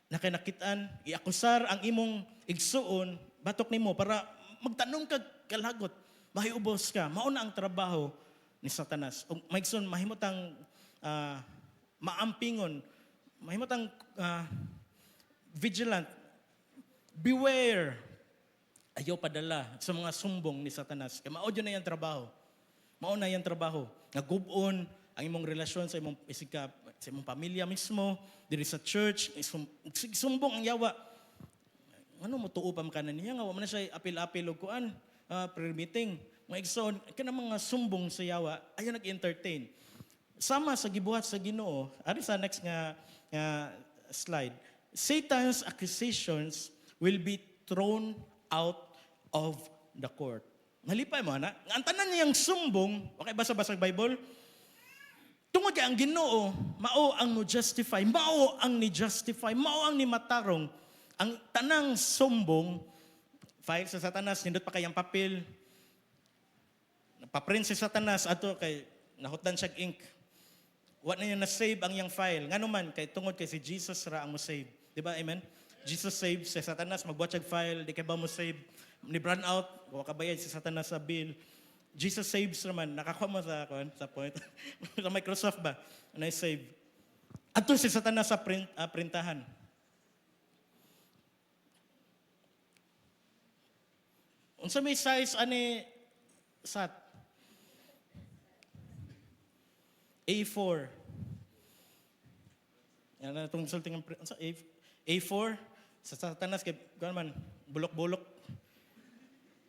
na kinakitaan, iakusar ang imong igsuon, batok nimo para magtanong ka kalagot, mahiubos ka, mauna ang trabaho ni Satanas. O maigsoon, mahimutang maampingon, mahimutang vigilant, beware, ayaw padala sa mga sumbong ni Satanas. Kaya maudyo na yung trabaho. Mauna yung trabaho. Nagubon ang imong relasyon sa imong isikap, sa imong pamilya mismo, diri sa church, sumbong ang yawa. Ano mo tuo pa makanan niya nga wa man siya apil-apil og kuan, prayer meeting. Mga igsoon, kana mga sumbong sa yawa, ayo nag-entertain. Sama sa gibuhat sa Ginoo, ari sa next nga slide. Satan's accusations will be thrown out of the court. Malipay mo na, ang tanan niyang sumbong, okay basa-basa Bible? Tungod kay ang Ginoo, mao ang mo-justify, mao ang ni-justify, mao ang ni matarong. Ang tanang sumbong, file sa Satanas, nindot pa kayang papel, napaprint si Satanas, ato kay nahutdan siya ink. Wa na niya na-save ang yang file. Nga naman, kay tungod kay si Jesus ra ang mo-save. Di ba, amen? Jesus save si Satanas, magbuhat siya file, di kay ba mo-save, ni brand out, wakabayad si Satanas sa bill. Jesus saves naman, nakakuha mo sa point. Sa Microsoft ba? Na-save. Ato si Satanas sa printahan. Unsa may size ani sat? A4. Yan na itong sulting A4. Sa Satanas, kay man, bulok-bulok.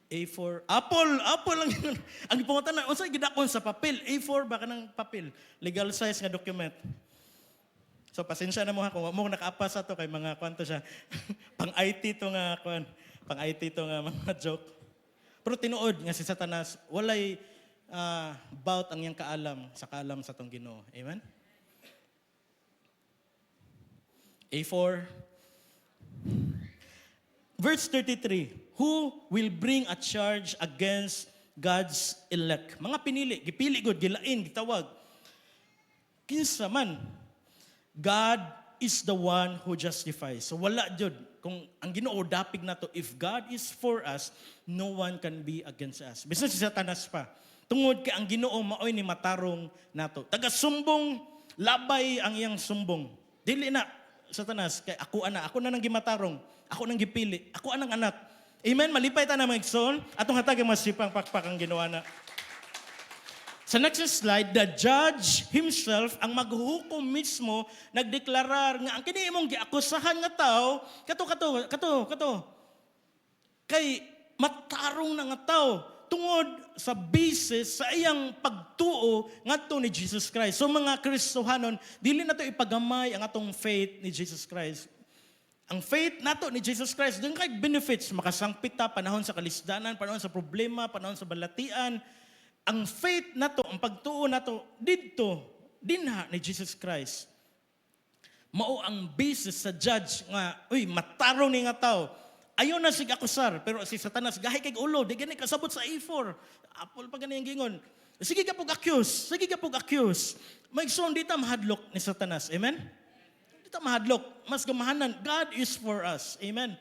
A4. Apple lang yun. Ang ipungutan na, unsa gidakon sa papel? A4 ba ka ng papel? Legal size nga document. So, pasensya na mo ha, kung mo nakaapa sa to, kay mga kwanto siya. Pang-IT to nga, pang-IT to nga mga joke. Pero tinuod nga si Satanas, walay bout ang iyang kaalam sa tong Ginoo. Amen? A4. Verse 33. Who will bring a charge against God's elect? Mga pinili, gipili gud, gilain, gitawag. Kinsa man, God is the one who justifies. So wala jud kung ang Ginoo dapig nato, if God is for us, no one can be against us. Bisan si Satanas pa. Tungod kay ang Ginoo maoy ni matarong nato. Taga sumbong, labay ang iyang sumbong. Dili na Satanas kay ako na nang gimatarong, ako nang gipili, ako anang anak. Amen, malipay ta na mga igsoon, atong hatag ang masipang pakpak ang ginawa na. Sa next slide, the judge himself, ang maghuhukom mismo, nagdeklarar nga ang kini imong giakusahan nga tao, kato, kay matarong na nga tao, tungod sa basis sa iyang pagtuo ngadto ni Jesus Christ. So mga Kristohanon, dili na to ipagamay ang atong faith ni Jesus Christ. Ang faith nato ni Jesus Christ, dun kay benefits, makasangpit ta panahon sa kalisdanan, panahon sa problema, panahon sa balatian. Ang faith nato, ang pagtuo nato didto dinha ni Jesus Christ. Mao ang basis sa judge nga, uy, matarong ni nga tao. Ayaw na sig akusar, pero si Satanas, gahi kay ulo, di gani kasabot sa A4. Apple pa gani ang gingon. Sige ka pag-accuse, sige ka pag-accuse. Maigsoon, di ta mahadlok ni Satanas. Amen? Di ta mahadlok. Mas gamahanan, God is for us. Amen?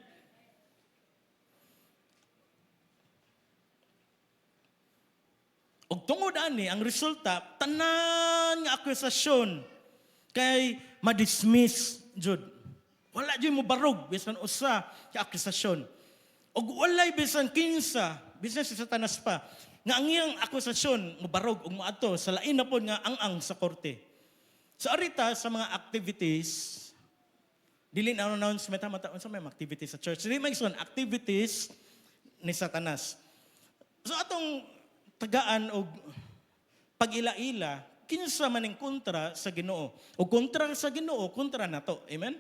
Og tungod ani, ang resulta, tanan nga akusasyon kay ma-dismiss jud. Wala jud mo barog bisan usa ka akusasyon. Og walay bisan kinsa, bisan si Satanas pa, nga ang iyang akusasyon mo barog ug moadto sa lain na pod nga ang sa korte. So arita sa mga activities, dili na announcement mata unsa may activities sa church. Dili may activities ni Satanas. So atong tagaan og pag-ila-ila kinsa man ning kontra sa Ginoo. O kontra sa Ginoo, kontra nato. Amen?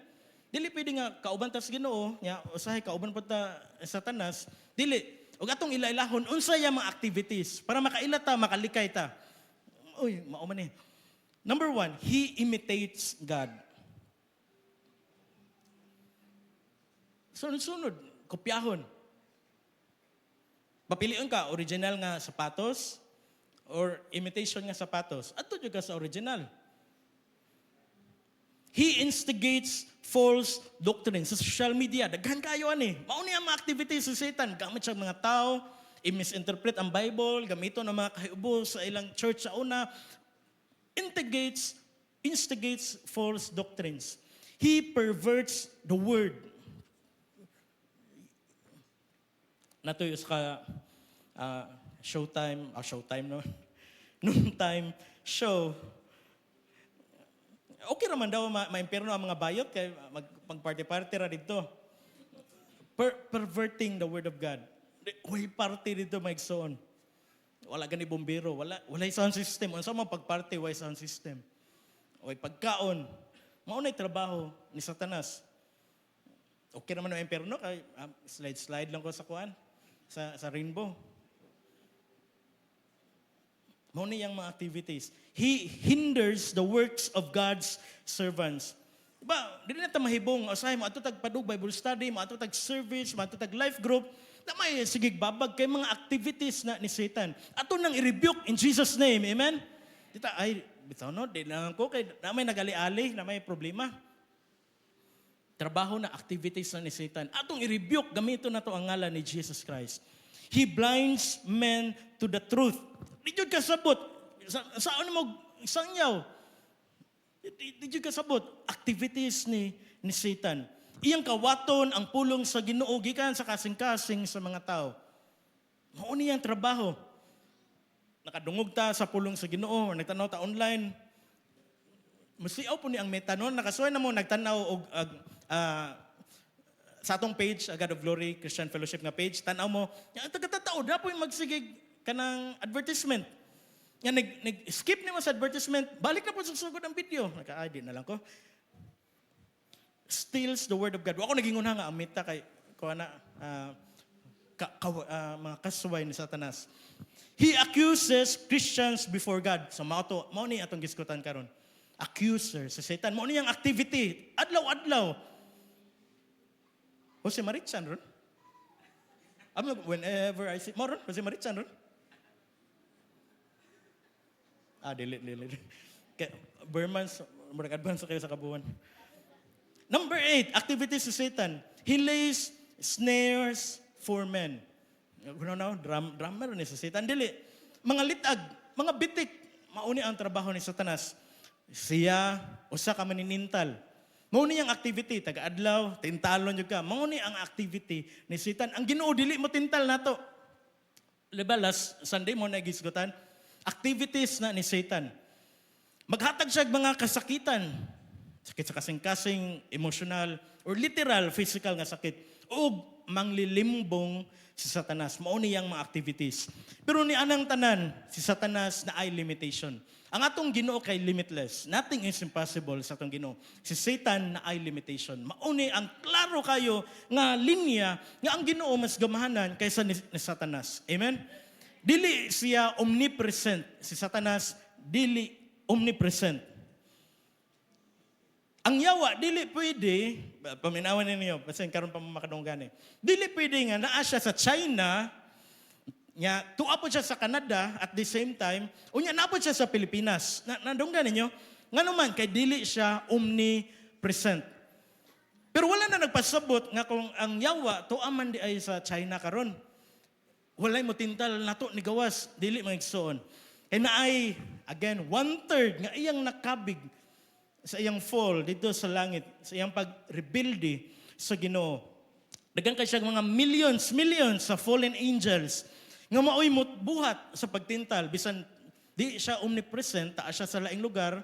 Dili pwede nga kauban ta sa Ginoo, nya usahay kauban pa ta Satanas, dili. Og atong ila-ilahon unsay mga activities para makaila ta, makalikay ta. Uy, mao man ni. Number 1, he imitates God. Sunod-sunod, kopyahon. Papilion ka, original nga sapatos or imitation nga sapatos. Ato jud ka sa original. He instigates false doctrines sa social media. Daghan kayo ani. Mao ni ang mga activities sa Satan. Gamit siya mga tao, i-misinterpret ang Bible, gamito ng mga kahiubo sa ilang church sa una. Instigates false doctrines. He perverts the word. Natuyos ka showtime no? Noontime show. Okay raman daw ma-impierno ang mga bayot kay magparty-party ra dito. Perverting the word of God. Way party dito maigsoon. Wala gani bombero, wala sound system. Unsa man pagparty way sound system. Way pagkaon. Mao nay trabaho ni Satanas. Okay naman ang impierno kay slide lang ko sa kuan sa rainbow. Mao ni yang mga activities. He hinders the works of God's servants. Diba, dili na ta mahibong usahay mo ato tag padug Bible study, mo ato tag service, mo ato tag life group, na may sigig babag kay mga activities na ni Satan. Ato nang i-rebuke in Jesus name. Amen. Dita ay bitaw no, di lang ko kay na may nagali-ali, na may problema. Trabaho na activities na ni Satan. Atong i-rebuke gamito na to ang ngalan ni Jesus Christ. He blinds men to the truth. Di jud kasabot. Saan mo sangyaw? Di jud kasabot. Activities ni Satan. Iyang kawaton ang pulong sa Ginoo gikan sa kasing-kasing sa mga tao. Mao ni ang trabaho. Nakadungog ta sa pulong sa Ginoo, nagtanaw ta online. Musiaw po ni ang metanon, nakasuway na mo nagtanaw og sa atong page, God of Glory Christian Fellowship nga page, tanaw mo, ang taga-tao na po yung magsigig kanang advertisement. Nga nag-skip ni mo sa advertisement, balik na po sa sugod ang video. Naka-ID na lang ko. Steals the word of God. Ako nagingunha nga, amita kay mga kasuway ni Satanas. He accuses Christians before God. So mao ni atong giskutan karon. Accuser sa Satan. Mao ni ang activity. Adlaw-adlaw. Jose Marichan ron? Whenever I see... Mo ron? Jose Marichan ron? Dili. Burmans, murag advance kayo sa kabuhan. Number 8, activities sa Satan. He lays snares for men. Drummer ni sa Satan. Dili. Mga litag, mga bitik. Mauni ang trabaho ni Satanas. Siya, usa ka maninintal. Mauni ang activity, taga-adlaw, tintalon yung ka. Mauni ang activity ni Satan. Ang Ginoo dili mo tintal nato. Diba, last Sunday mo nagisgutan, activities na ni Satan. Maghatag siya mga kasakitan. Sakit sa kasing-kasing, emotional, or literal, physical nga sakit. O manglilimbong si Satanas. Mauni ang mga activities. Pero ni anang tanan, si Satanas na ay limitation. Ang atong Ginoo kay limitless. Nothing is impossible sa atong Ginoo. Si Satan na ay limitation. Mauni ang klaro kayo nga linya nga ang Ginoo mas gamahanan kaysa ni Satanas. Amen? Dili siya omnipresent. Si Satanas dili omnipresent. Ang yawa, dili pwede, paminawan ninyo, kasi karon pa makadunggan eh. Dili pwede nga naa siya sa China, nya tuapod siya sa Canada at the same time, unya naapod siya sa Pilipinas. Nadunggan ninyo, nga naman kay dili siya omnipresent. Pero wala na nagpasabot nga kung ang yawa tuaman di ay sa China karon. Walay mo tintal nato ni gawas, dili magigsoon. Kay naay again 1/3 nga iyang nakabig sa iyang fall dito sa langit, sa iyang pag-rebuild sa Ginoo. Daghang kay siya mga millions sa fallen angels nga maoy mo buhat sa pagtintal bisan di siya omnipresent, ta siya sa laing lugar,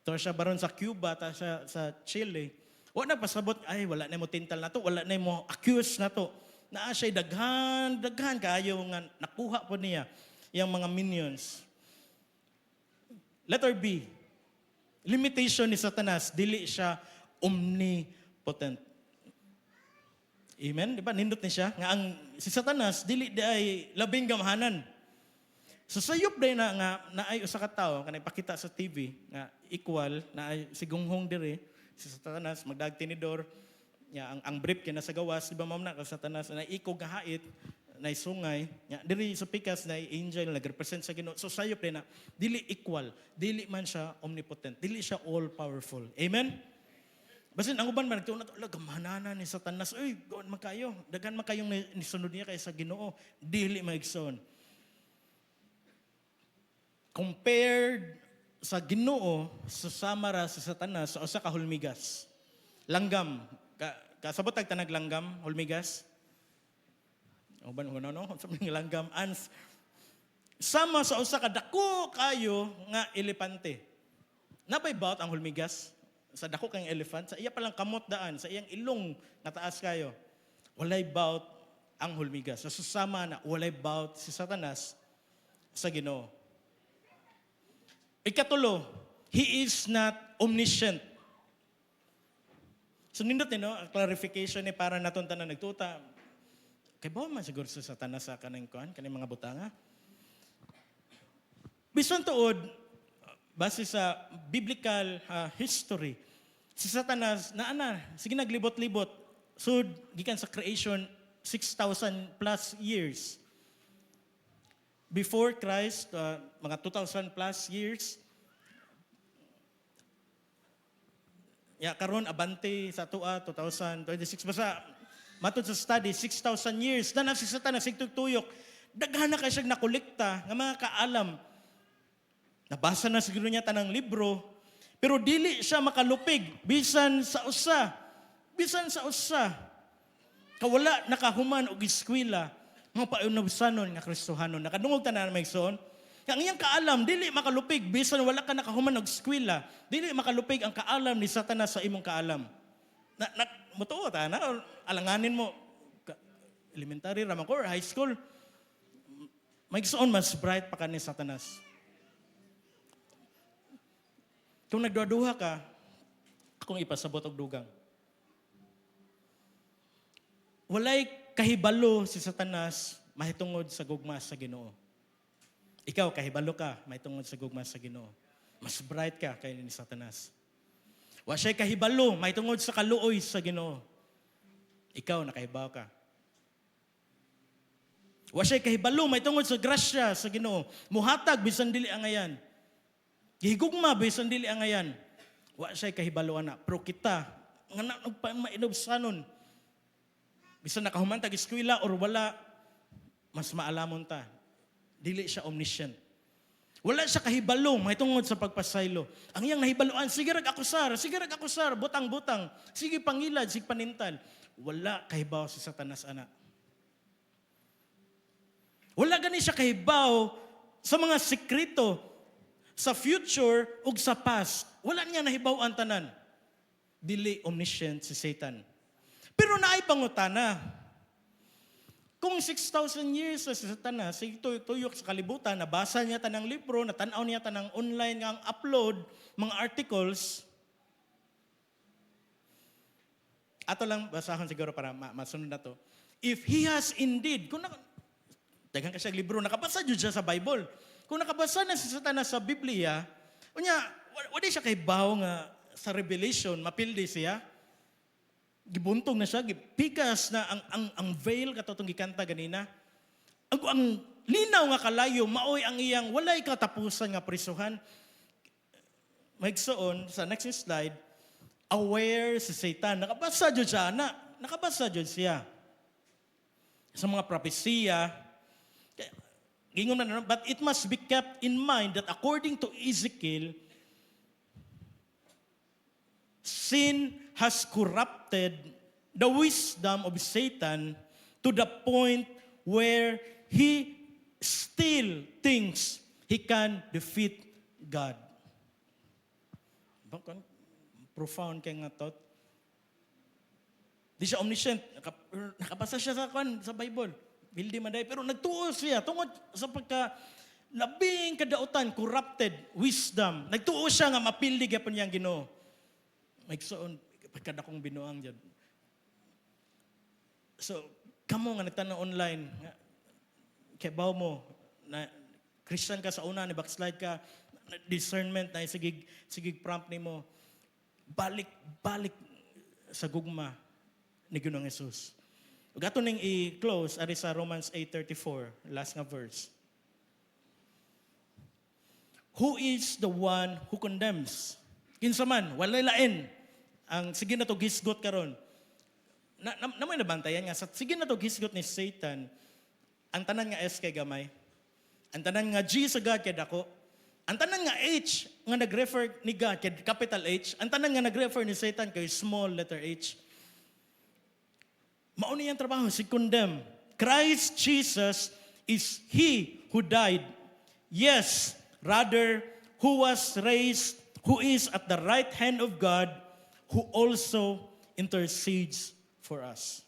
ta siya baron sa Cuba, ta siya sa Chile. Wa na pasabot ay wala na mo tintal nato, wala na mo accuse nato. Naa siya daghan kaayo nga nakuha po niya yang mga minions. Letter B. Limitation ni Satanas, dili siya omnipotent. Amen? Di ba? Nindot ni siya. Nga si Satanas, dili di ay labing gamahanan. So sayop day na ay usa ka tawo kanay pakita sa TV nga equal na ay sigunghong diri si Satanas magdag tinidor nya ang brief kay nasa gawas di ba ma'am na ka Satanas na ikog nga hait na sungay nya diri sa pikas na angel nagrepresent sa Ginoo. So sayop day na dili equal, dili man siya omnipotent, dili siya all powerful. Amen. Basin ang uban man nagtuon nato gamhanan ni Satanas. Uy, goon man kayo. Daghan man kayong nisunod niya kay sa Ginoo. Dili maigsoon. Compared sa Ginoo, susama ra sa Satanas sa usa ka hulmigas. Langgam. Kasabot tag tanag langgam, hulmigas. Uban no, sabi ng langgam ants. Sama sa usa ka dako kayo nga elepante. Napay bawt ang hulmigas sa dako kang elephant, sa iya palang kamot daan, sa iyang ilong nga taas kayo. Walay bawt ang hulmigas. So susama na walay bawt si Satanas sa Ginoo. Ikatulo, he is not omniscient. So nindot no, clarification ni para naton tanan nagtuta. Kay ba man siguro sa Satanas sa kanang kuan, kanang mga butanga. Bisan tuod base sa biblical history, si Satanas sige naglibot-libot sud gikan sa creation 6,000 plus years. Before Christ, mga 2,000 plus years. Karon abante sa tua 2026 basta matod sa study 6,000 years na si Satanas sigtuyok. Daghan na kay siya nakolekta nga mga kaalam. Nabasa na siguro niya tanang libro, pero dili siya makalupig bisan sa usa. Bisan sa usa. Kawala nakahuman og eskwela mga paunabsanon nga Kristohanon. Nakadungog tanan maigsoon. Ang iyang kaalam, dili makalupig, bisan wala ka nakahuman og eskwela, dili makalupig ang kaalam ni Satanas sa imong kaalam. Mutuo ta na, alanganin mo, elementary, raman ko, or high school, maigsoon mas bright pa ka ni Satanas. Kung nagduha ka, akong ipasabot og dugang. Walay kahibalo si Satanas mahitungod sa gugma sa Ginoo. Ikaw, kahibalo ka, mahitungod sa gugma sa Ginoo. Mas bright ka kay ni Satanas. Wa siya'y kahibalo, mahitungod sa kaluoy sa Ginoo. Ikaw, nakahibaw ka. Wa siya'y kahibalo, mahitungod sa grasya sa Ginoo. Muhatag, bisan dili angayan. Gihigugma, bisan dili angayan. Wa siya'y kahibalo, ana. Pero kita, nga nagpainobsanon, bisan nakahumantag eskwela or wala, mas maalamon ta. Dili siya omniscient. Wala siya kahibalo, mahitungod sa pagpasaylo. Ang iyang nahibaloan, sige rag akusar, butang-butang, sige pangilad, sige panintal. Wala kahibaw si Satanas, ana. Wala gani siya kahibaw sa mga sekreto, sa future, ug sa past. Wala niya nahibaw ang tanan. Dili omniscient si Satan. Pero naay pangutana. Kung 6,000 years sa Satanas, tuyok sa kalibutan, nabasa niya tanang libro, natanaw niya tanang online nga ang upload, mga articles, ato lang basahon siguro para masunod na to. If he has indeed, kung daghang ka siya libro, nakabasa dyan siya sa Bible. Kung nakabasa na si Satanas sa Biblia, wala siya kay bawo nga sa Revelation, mapildi siya. Gibuntong na siya, gipikas na ang veil katong gikanta ganina. Ang linaw nga kalayo, maoy ang iyang walay katapusan nga prisuhan. Maigsoon, sa next slide, aware si Satan. Nakabasa dyan siya, nakabasa dyan siya. Sa mga propesiya, gingon na, but it must be kept in mind that according to Ezekiel, sin has corrupted the wisdom of Satan to the point where he still thinks he can defeat God. Profound kay nga thought. Di siya omniscient. Nakabasa siya sa Bible. Bildi man day. Pero nagtuo siya tungod sa labing kadautan, corrupted wisdom. Nagtuo siya nga mapildi gyapon niyang Ginoo. Magsoon, pagkadakong binuang dyan. So, kamo nga nagtanong online, kay baw mo, na Christian ka sa una, ni backslide ka, discernment na sigig prompt ni mo, balik sa gugma ni Ginoong Jesus. Ug ato ning i-close ari sa Romans 8:34, last nga verse. Who is the one who condemns? Kinsa man, walay lain. Ang sige na to gisgot karon. Namoy nabantayan nga sa sige na to gisgot ni Satan. Ang tanan nga S kay gamay. Ang tanan nga G sa God kay dako. Ang tanan nga H nga nag-refer ni God kay capital H. Ang tanan nga nag-refer ni Satan kay small letter H. Mao niyang trabaho si condemn. Christ Jesus is He who died. Yes, rather, who was raised, who is at the right hand of God, who also intercedes for us.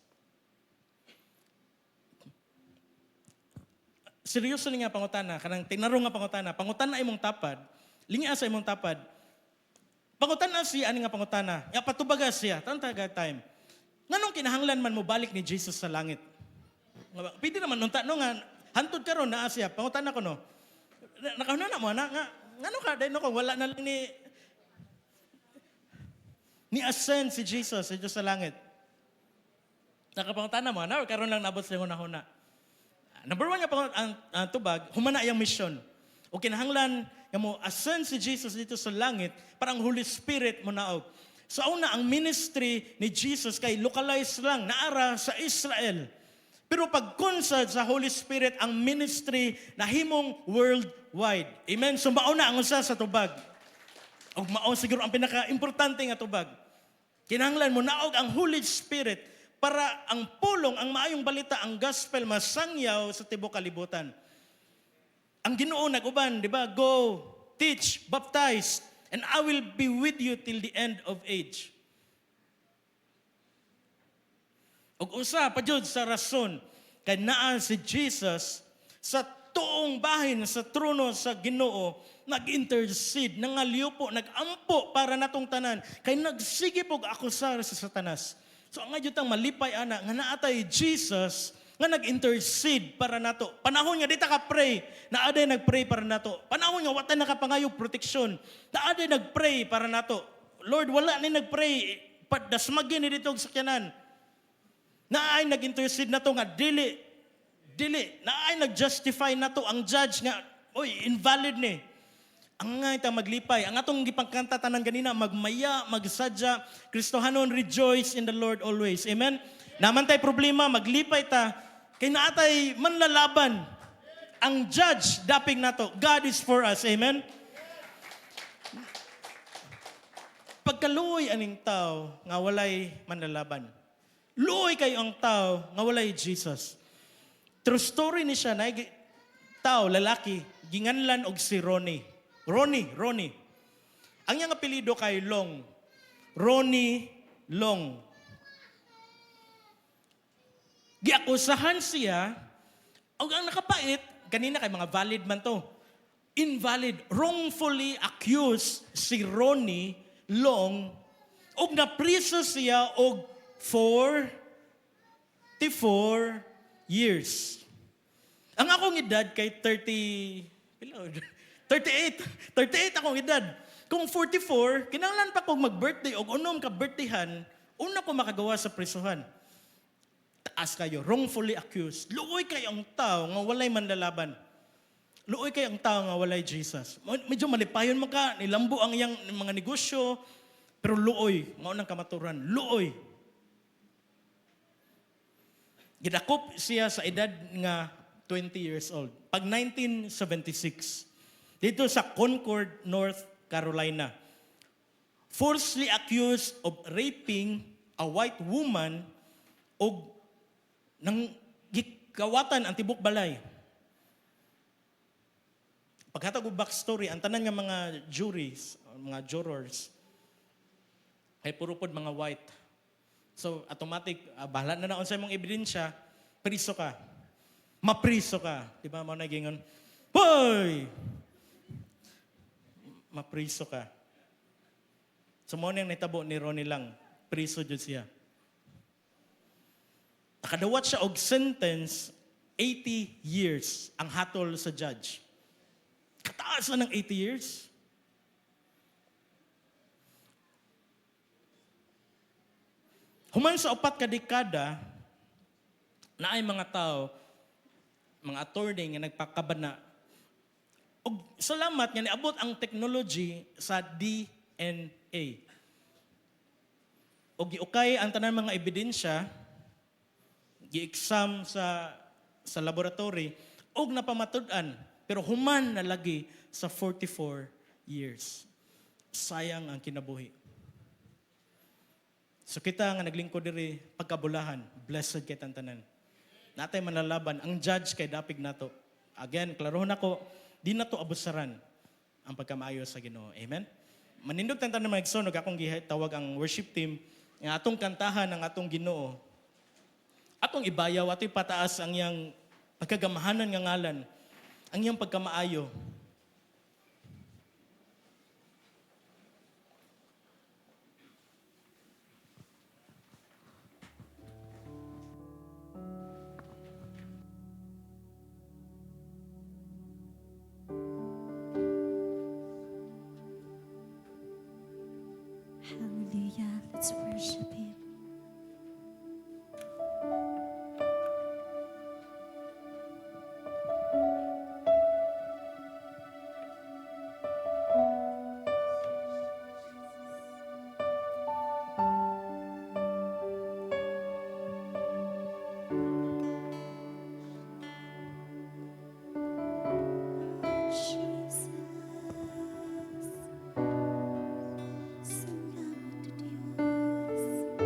Seryoso ni nga pangutana, kanang tinaro nga pangutana imong tapad, lingi sa imong tapad. Pangutana siya ani nga pangutana, ya patubaga siya, tantaga time. Nganong kinahanglan man mo balik ni Jesus sa langit? Pwede naman nung no nga hantud karon naa siya, pangutana ko no. Nakahuna na mo na nga ngano ka dahil no wala na lang ni ascend si Jesus sa langit. Nakapangutana mo, na karon lang nabot sa huna-huna. Number one nga ang tubag, humana iyang mission. O kinahanglan nga mo ascend si Jesus dito sa langit para ang Holy Spirit mo naog. Sa una, ang ministry ni Jesus kay localized lang, naara sa Israel. Pero pag consult sa Holy Spirit, ang ministry na himong worldwide. Amen? So mauna ang usa sa tubag. O mao siguro ang pinaka-importante nga tubag. Kinahanglan mo naog ang Holy Spirit para ang pulong, ang maayong balita, ang gospel masangyaw sa tibuok kalibutan. Ang Ginoo nag-uban, di ba? Go, teach, baptize, and I will be with you till the end of age. Ug usa pa jud sa rason kay naa si Jesus sa tuong bahin sa trono sa Ginoo, nag-intercede, nangalyupo, nag-ampo para natong tanan, kay nagsigip og akusar sa Satanas. So ang ayutang malipay ana nga naatay Jesus nga nag-intercede para nato. Panahon nga dita ka pray, naaday nag-pray para nato. Panahon nga wata nakapangayog proteksyon, naaday nag-pray para nato. Lord, wala ni nag-pray, dasmagin ni dito og sakyanan. Naay nag-intercede nato nga dili, naay nag-justify nato ang judge nga, oy, invalid ni. Ang nga ita maglipay. Ang atong gipangkanta tanan ganina, magmaya, magsadya, Kristohanon, rejoice in the Lord always. Amen? Naman tay problema, maglipay ta, kay naatay manlalaban. Ang judge, daping nato. God is for us. Amen? Pagkaluoy aning tao, nga walay manlalaban. Luoy kayo ang tao, nga walay Jesus. True story ni siya, na tao, lalaki, ginganlan og si Ronnie. Ronnie. Ang iyang apelido kay Long. Ronnie Long. Giakusahan siya, o ang nakapait, kanina kay mga valid man to, invalid, wrongfully accused si Ronnie Long, o napriso siya og 44 years. Ang akong edad kay 38 akong edad. Kung 44, kinahanglan pa kong mag-birthday o unom ka birthdayhan, una ko makagawa sa prisuhan. Taas kayo, wrongfully accused. Luoy kayo ang tao nga walay manlalaban. Luoy kayo ang tao nga walay Jesus. Medyo malipayon mo ka, nilambo ang iyang mga negosyo, pero luoy, maunang kamaturan, luoy. Gidakop siya sa edad nga 20 years old. Pag 1976, dito sa Concord, North Carolina, falsely accused of raping a white woman o nang gikawatan ang tibok balay. Paghatag og backstory, ang tanan nga mga juries, mga jurors, ay puro pod mga white. So, automatic, bahala na naon sa imong ebidensya, priso ka. Mapriso ka. Di ba, mga nagingon, hoy! Mapriso ka. So, mo nang nitabo ni Ronnie lang, priso jud siya. Nakadawat siya og sentence, 80 years ang hatol sa judge. Kataas na ng 80 years. Human sa 4 ka dekada, na ay mga tao, mga attorney nga nagpakabana. Og salamat nga niabot ang technology sa DNA. Og giukay ang tanan mga ebidensya, gi-exam sa laboratory, og napamatud-an, pero human na lagi sa 44 years. Sayang ang kinabuhi. So kita nga naglingkod diri pagkabulahan, blessed kay tanan. Natay manlalaban, ang judge kay dapig nato. Again, klarohon ako, di nato abusaran ang pagkamaayo sa Ginoo. Amen? Manindog tantan na mga igsoon, akong gitawag ang worship team, nga atong kantahan ang atong Ginoo. Atong ibayaw, atong pataas ang iyang pagkagamahanan nga ngalan, ang iyang pagkamaayo. Hallelujah. Let's worship Him. Jesus, salamat Diyos.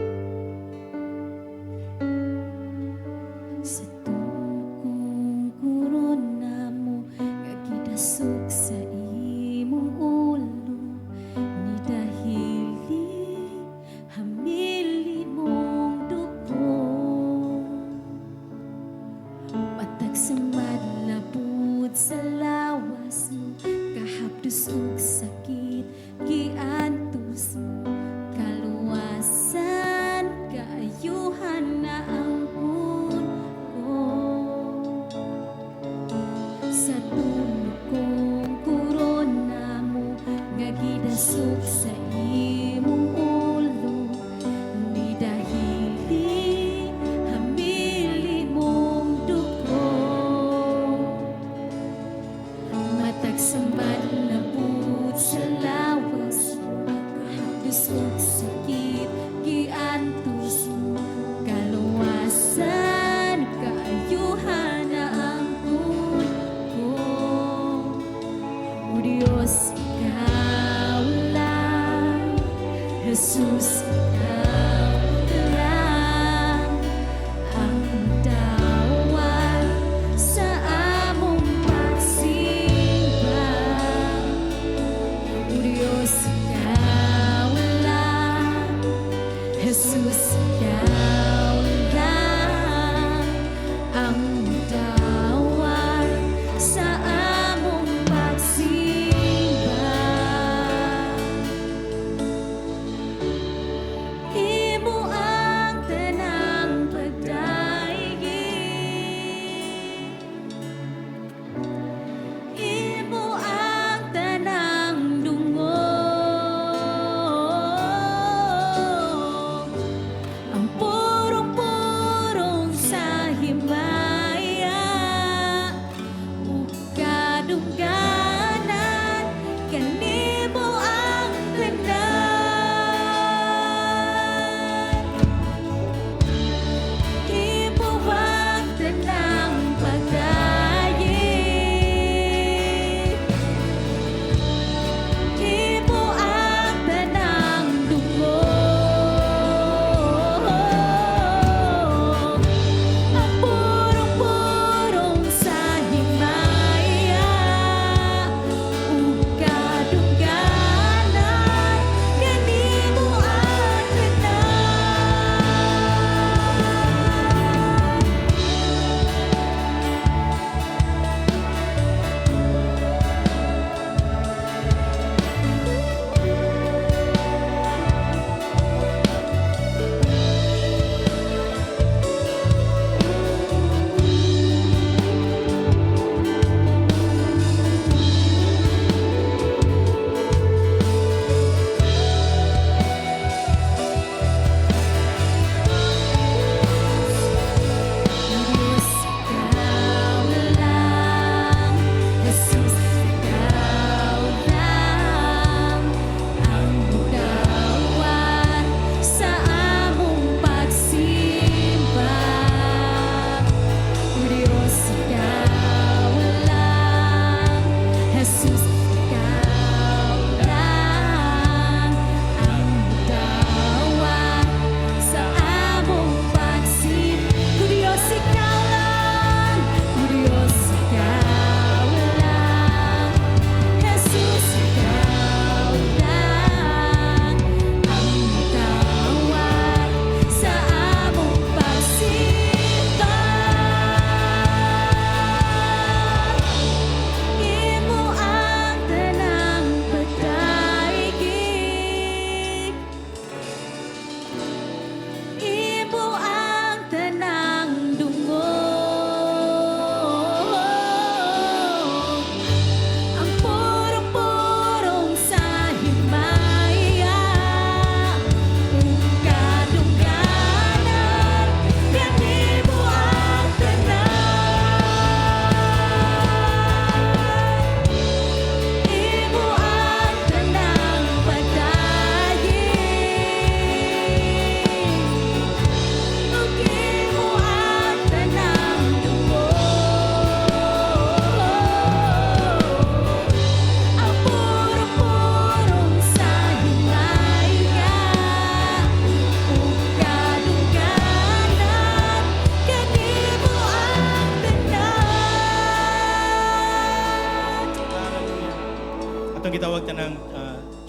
tanang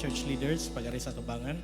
church leaders pagari sa tubangan.